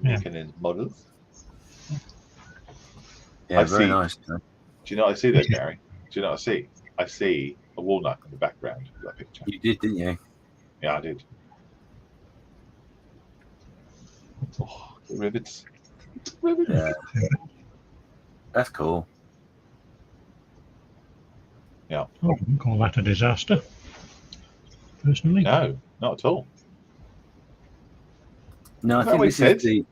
Speaker 1: making his models.
Speaker 5: Yeah,
Speaker 1: I
Speaker 5: very
Speaker 1: see.
Speaker 5: nice.
Speaker 1: Do you know what I see there, Gary? Do you know what I see? I see a walnut in the background of that picture.
Speaker 5: You did, didn't you?
Speaker 1: Yeah, I did. Oh, the rivets. Rivets.
Speaker 5: Yeah. That's cool.
Speaker 2: I wouldn't call that a disaster, personally.
Speaker 1: No, not at all.
Speaker 5: No, I
Speaker 1: Is that
Speaker 5: think
Speaker 1: what he
Speaker 5: this
Speaker 1: said?
Speaker 5: is the.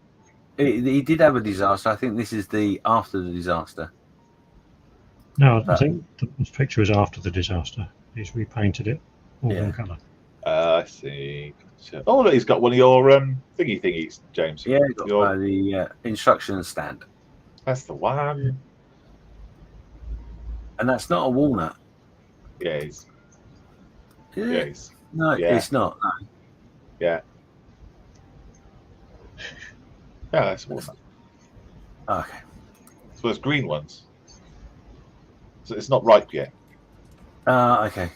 Speaker 5: He did have a disaster. I think this is the after the disaster.
Speaker 2: No, I think the picture is after the disaster. He's repainted it all
Speaker 5: Yeah.
Speaker 2: one colour.
Speaker 1: I see. Oh, look, he's got one of your thingies, James.
Speaker 5: Yeah, got the instruction stand,
Speaker 1: That's the one.
Speaker 5: and that's not a walnut.
Speaker 1: Yeah, he's.
Speaker 5: Is
Speaker 1: Yeah,
Speaker 5: it?
Speaker 1: he's.
Speaker 5: No,
Speaker 1: Yeah.
Speaker 5: it's not. No.
Speaker 1: Yeah. Yeah, that's one.
Speaker 5: Okay.
Speaker 1: So there's green ones. So it's not ripe yet.
Speaker 5: Okay.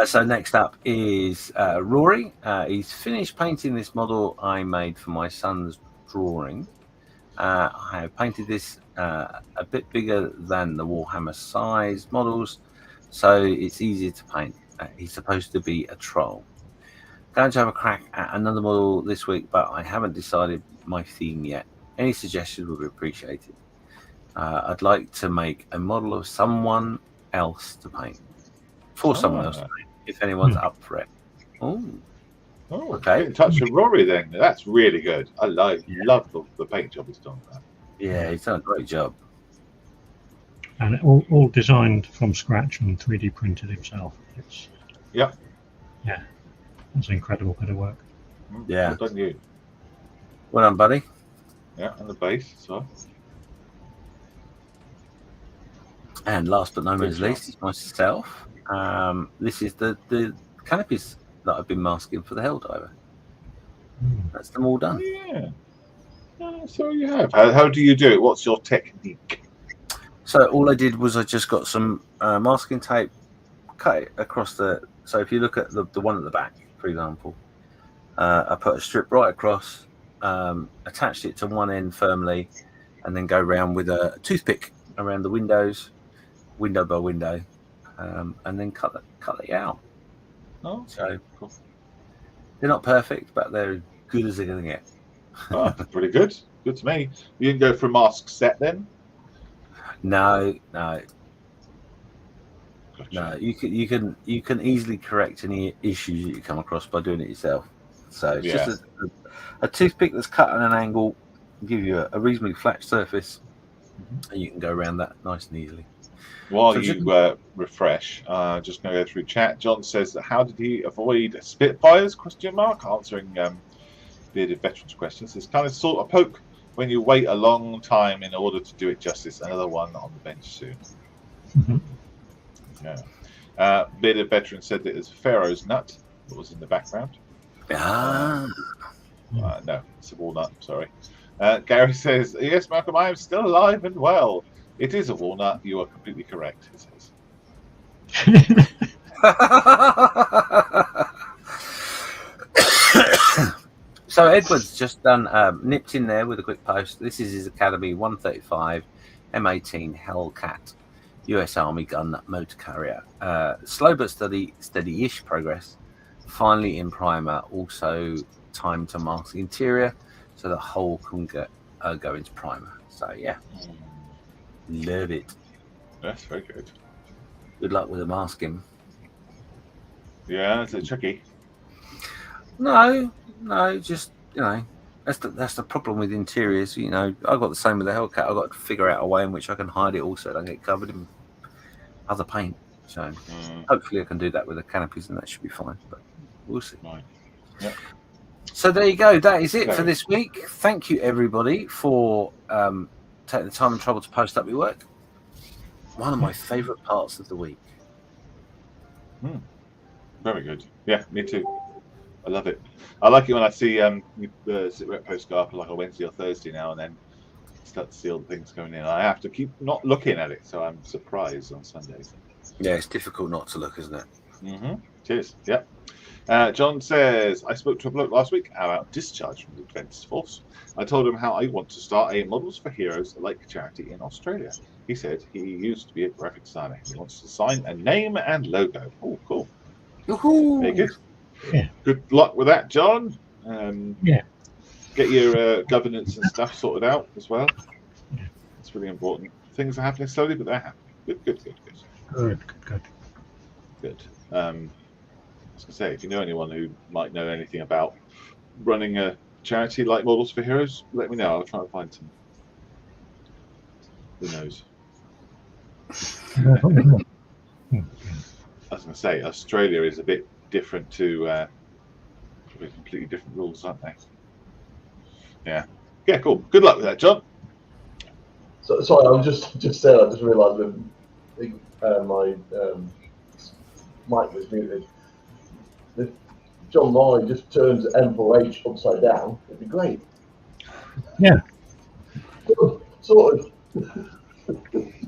Speaker 5: So next up is Rory. He's finished painting this model I made for my son's drawing. I have painted this a bit bigger than the Warhammer size models, so it's easier to paint. He's supposed to be a troll. Going to have a crack at another model this week, but I haven't decided my theme yet. Any suggestions would be appreciated. I'd like to make a model of someone else to paint. For someone else to paint, if anyone's up for it. Oh,
Speaker 1: Oh,
Speaker 5: Okay.
Speaker 1: get in touch with Rory then. That's really good. I love the paint job he's done there.
Speaker 5: yeah, he's done a great job.
Speaker 2: And all designed from scratch and 3D printed himself. It's
Speaker 1: Yep.
Speaker 2: Yeah, that's an incredible bit of work.
Speaker 5: Yeah.
Speaker 1: Well done you.
Speaker 5: Well done, buddy.
Speaker 1: Yeah, and the base as well.
Speaker 5: And last but no
Speaker 1: Good
Speaker 5: means
Speaker 1: job.
Speaker 5: least is myself. This is the canopies that I've been masking for the Helldiver. That's them all done.
Speaker 1: Yeah. So you have. How do you do it? What's your technique?
Speaker 5: So all I did was I just got some masking tape, cut it across the. So if you look at the one at the back, for example, I put a strip right across, attached it to one end firmly, and then go around with a toothpick around the windows, window by window, and then cut it out.
Speaker 1: Oh,
Speaker 5: So
Speaker 1: cool.
Speaker 5: they're not perfect, but they're as good as they're going to get.
Speaker 1: Oh, pretty good. Good to me. You didn't go for a mask set then?
Speaker 5: No.
Speaker 1: Gotcha.
Speaker 5: No, you can easily correct any issues that you come across by doing it yourself. So it's just a toothpick that's cut at an angle, give you a reasonably flat surface, and you can go around that nice and easily.
Speaker 1: While
Speaker 5: So
Speaker 1: you refresh, just going to go through chat. John says, "How did he avoid Spitfires?" ? Answering bearded veterans questions. It's kind of sort of poke when you wait a long time in order to do it justice. Another one on the bench soon. Yeah. Bearded veteran said that it was Pharaoh's nut that was in the background. No, it's a walnut. Sorry. Gary says, "Yes, Malcolm, I am still alive and well. It is a walnut. You are completely correct," he says.
Speaker 5: So Edward's just done nipped in there with a quick post. This is his Academy 135 M18 Hellcat US Army gun motor carrier. Slow but steady-ish progress. Finally in primer. Also time to mask the interior so the whole can go into primer. So yeah, love it.
Speaker 1: That's very good.
Speaker 5: Good luck with the masking.
Speaker 1: Yeah, it's tricky.
Speaker 5: No, just that's the problem with interiors. I got the same with the Hellcat. I've got to figure out a way in which I can hide it also. I don't get covered in other paint. So hopefully I can do that with the canopies, and that should be fine. But we'll see.
Speaker 1: Right. Yep.
Speaker 5: So there you go. That is it for this week. Thank you everybody for taking the time and trouble to post up your work. One of my favourite parts of the week.
Speaker 1: Very good. Yeah, me too. I love it. I like it when I see the SitRep post go up like a Wednesday or Thursday now and then start to see all the things going in. I have to keep not looking at it, so I'm surprised on Sundays.
Speaker 5: Yeah, it's difficult not to look, isn't it?
Speaker 1: Cheers. Yep. John says, "I spoke to a bloke last week about discharge from the Defence Force. I told him how I want to start a Models for Heroes like charity in Australia. He said he used to be a graphic designer. He wants to sign a name and logo." Oh, cool. Very good.
Speaker 2: Yeah.
Speaker 1: Good luck with that, John.
Speaker 2: Yeah.
Speaker 1: Get your governance and stuff sorted out as well.
Speaker 2: Yeah.
Speaker 1: It's really important. Things are happening slowly, but they're happening. Good. Good. I was going to say, if you know anyone who might know anything about running a charity like Models for Heroes, let me know. I'll try and find some. Who knows? I was going to say, Australia is a bit different to completely different rules, aren't they? Yeah, cool. Good luck with that, John.
Speaker 4: So, sorry, I was just saying. I just realised that my mic was muted. If John Murray just turns M4H upside down, it'd be great.
Speaker 2: Yeah.
Speaker 4: Sort of.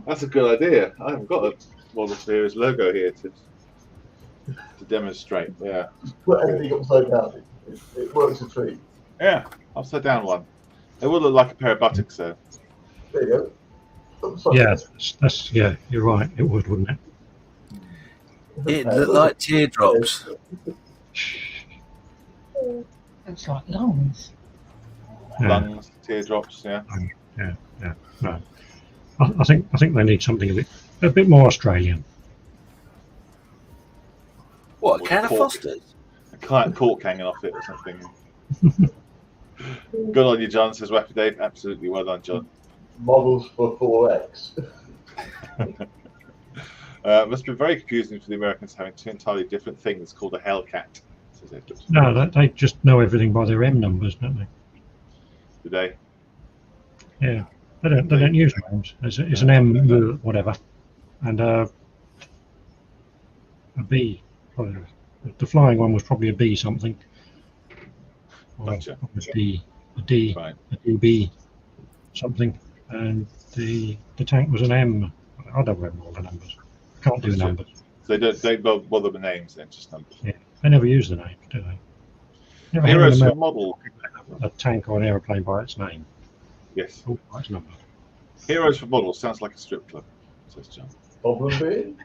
Speaker 1: That's a good idea. I haven't got a Model Series logo here to demonstrate. Yeah.
Speaker 4: Put everything upside down. It works a treat.
Speaker 1: Yeah, upside down one. It would look like a pair of buttocks, though.
Speaker 4: There you go.
Speaker 2: Yeah, that's you're right. It would, wouldn't it?
Speaker 5: It looked like teardrops.
Speaker 7: Looks like lungs.
Speaker 1: Lungs, teardrops. Yeah.
Speaker 2: Yeah. No. I think they need something a bit more Australian.
Speaker 5: What, a can of
Speaker 1: Cork.
Speaker 5: Foster's?
Speaker 1: A cork hanging off it or something. Good on you, John, says Wappy Dave. Absolutely well done, John.
Speaker 4: Models for 4X.
Speaker 1: Must be very confusing for the Americans having two entirely different things called a Hellcat, says Edward.
Speaker 2: No, they just know everything by their M numbers, don't they?
Speaker 1: Do they?
Speaker 2: Yeah, they don't use names. It's an M whatever, and a B. Probably, the flying one was probably a B something. Or
Speaker 1: Gotcha.
Speaker 2: A D,
Speaker 1: Right.
Speaker 2: a DB something, and the tank was an M. I don't remember all the numbers. Can't do numbers.
Speaker 1: So they don't bother with names then, just numbers.
Speaker 2: Yeah, they never use the names, do they? Never
Speaker 1: Heroes
Speaker 2: had
Speaker 1: for model.
Speaker 2: a tank or an aeroplane by its name.
Speaker 1: Yes.
Speaker 2: Oh, by its number.
Speaker 1: Heroes for model sounds like a strip club, says John.
Speaker 4: Problem being,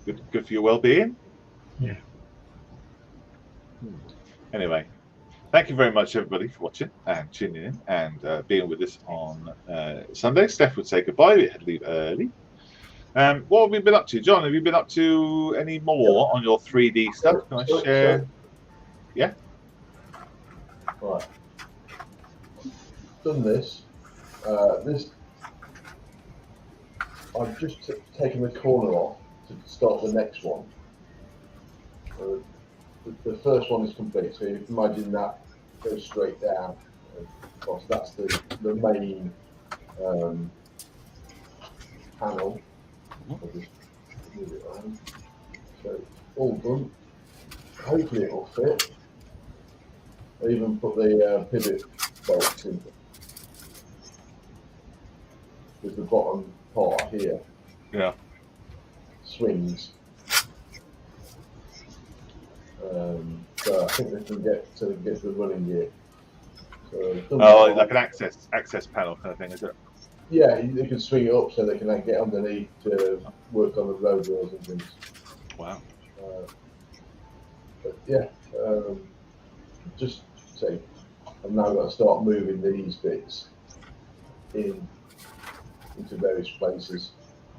Speaker 1: Good for your well-being.
Speaker 2: Yeah.
Speaker 1: Anyway, thank you very much, everybody, for watching and tuning in and being with us on Sunday. Steph would say goodbye. We had to leave early. What have you been up to, John? Have you been up to any more on your 3D stuff? Can I share? Yeah.
Speaker 4: right. Done this. I've just taken the corner off to start the next one. The first one is complete, so you can imagine that goes straight down. Of course, that's the main panel. I'll just move it around. So all done. Hopefully it will fit. I even put the pivot bolts in with the bottom part here.
Speaker 1: Yeah.
Speaker 4: Swings. So I think they can get to the running gear. So
Speaker 1: Like an access panel kind of thing, is it?
Speaker 4: Yeah, they can swing it up so they can get underneath to work on the road wheels and things.
Speaker 1: Wow.
Speaker 4: But yeah, just say I've now got to start moving these bits into various places.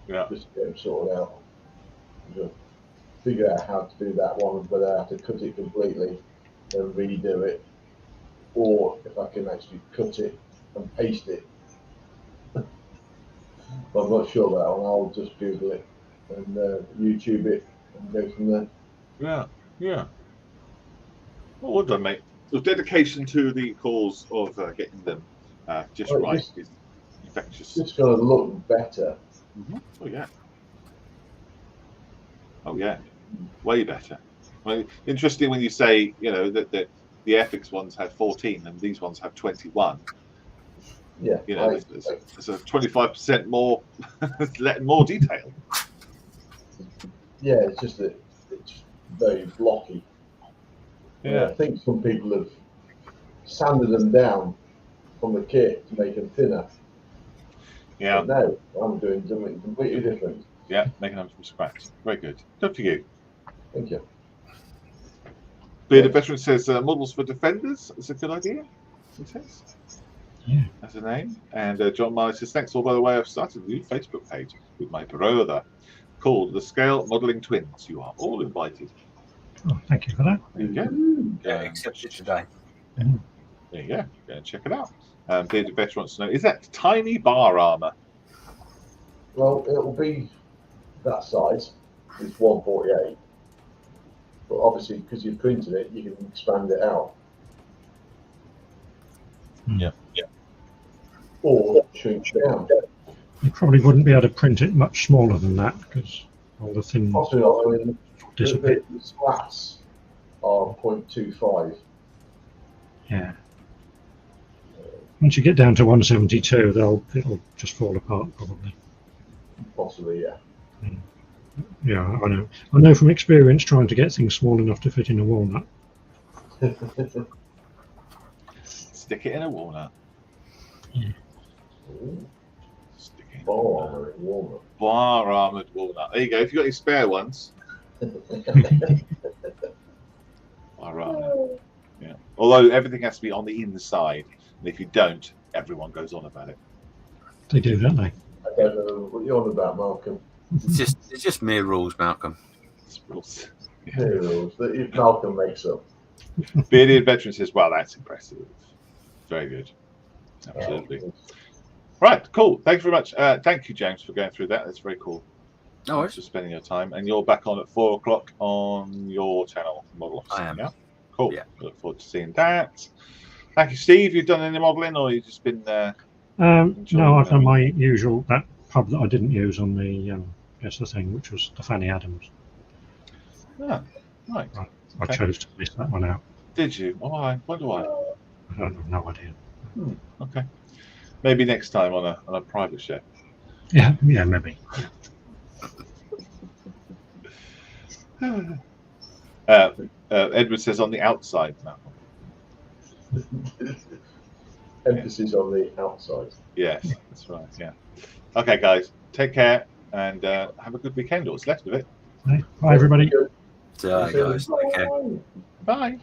Speaker 1: Yeah.
Speaker 4: Just to get them sorted out. Just figure out how to do that one, whether I have to cut it completely and redo it, or if I can actually cut it and paste it. But I'm not sure that one. I'll just Google it and YouTube it and go from there.
Speaker 1: Yeah. Yeah. Well done, mate. The dedication to the cause of getting them just right is infectious.
Speaker 4: It's going to look better.
Speaker 1: Mm-hmm. Oh yeah. Oh yeah. Way better. Well, interesting when you say, that the ethics ones have 14 and these ones have 21.
Speaker 4: Yeah.
Speaker 1: It's a 25% more, more detail.
Speaker 4: Yeah, it's just that it's very blocky.
Speaker 1: Yeah.
Speaker 4: I think some people have sanded them down from the kit to make them thinner.
Speaker 1: Yeah.
Speaker 4: But no, I'm doing something completely different.
Speaker 1: Yeah, making them from scratch. Very good. Good for you.
Speaker 4: Thank you.
Speaker 1: Bearded Veteran says models for defenders is a good idea. He says.
Speaker 2: Yeah.
Speaker 1: That's a name. And John Marley says, thanks all, by the way, I've started a new Facebook page with my brother called The Scale Modelling Twins. You are all invited.
Speaker 2: Oh, thank you for that.
Speaker 1: There you go.
Speaker 5: Yeah, accepted today.
Speaker 1: There you go. Go and check it out. Bearded Veteran wants to know, is that tiny bar armour?
Speaker 4: Well, it'll be that size. It's 148. But obviously, because you've printed it, you can expand it out.
Speaker 1: Yeah. Yeah.
Speaker 4: Or shrink it down.
Speaker 2: You probably wouldn't be able to print it much smaller than that because all the thin
Speaker 4: Possibly not. I mean,
Speaker 2: disappear.
Speaker 4: the slats are 0.25.
Speaker 2: Yeah. Once you get down to 172, it'll just fall apart probably.
Speaker 4: Possibly, yeah.
Speaker 2: Yeah, I know. I know from experience trying to get things small enough to fit in a walnut.
Speaker 1: Stick it in a walnut.
Speaker 2: Yeah.
Speaker 1: Stick it in
Speaker 4: Bar
Speaker 1: armoured walnut. There you go. If you've got any spare ones. Bar armoured. Yeah. Although everything has to be on the inside. And if you don't, everyone goes on about it.
Speaker 2: They do, don't they?
Speaker 4: I don't know what you're on about, Malcolm.
Speaker 5: It's just mere rules, Malcolm.
Speaker 4: Heroes that Malcolm makes up.
Speaker 1: Bearded Veteran says, "Wow, that's impressive. Very good. Absolutely. Right, cool. Thank you very much. Thank you, James, for going through that. That's very cool.
Speaker 5: No worries.
Speaker 1: Thanks for spending your time. And you're back on at 4 o'clock on your channel, Model Officer.
Speaker 5: I am.
Speaker 1: Yeah? Cool.
Speaker 5: Yeah.
Speaker 1: Look forward to seeing that. Thank you, Steve. You've done any modelling, or you've just been
Speaker 2: No, I've done my usual, that pub that I didn't use on the guess the thing, which was the Fanny Adams.
Speaker 1: Ah, right.
Speaker 2: I chose to miss that one out.
Speaker 1: Did you? Why? Wonder why?
Speaker 2: I don't have no idea.
Speaker 1: Okay. Maybe next time on a private show.
Speaker 2: Yeah, maybe.
Speaker 1: Edward says on the outside now.
Speaker 4: Emphasis on the outside.
Speaker 1: Yes, that's right. Yeah. Okay, guys. Take care and have a good weekend, or what's left of it.
Speaker 2: Bye, everybody.
Speaker 5: So, guys, take care.
Speaker 1: Bye.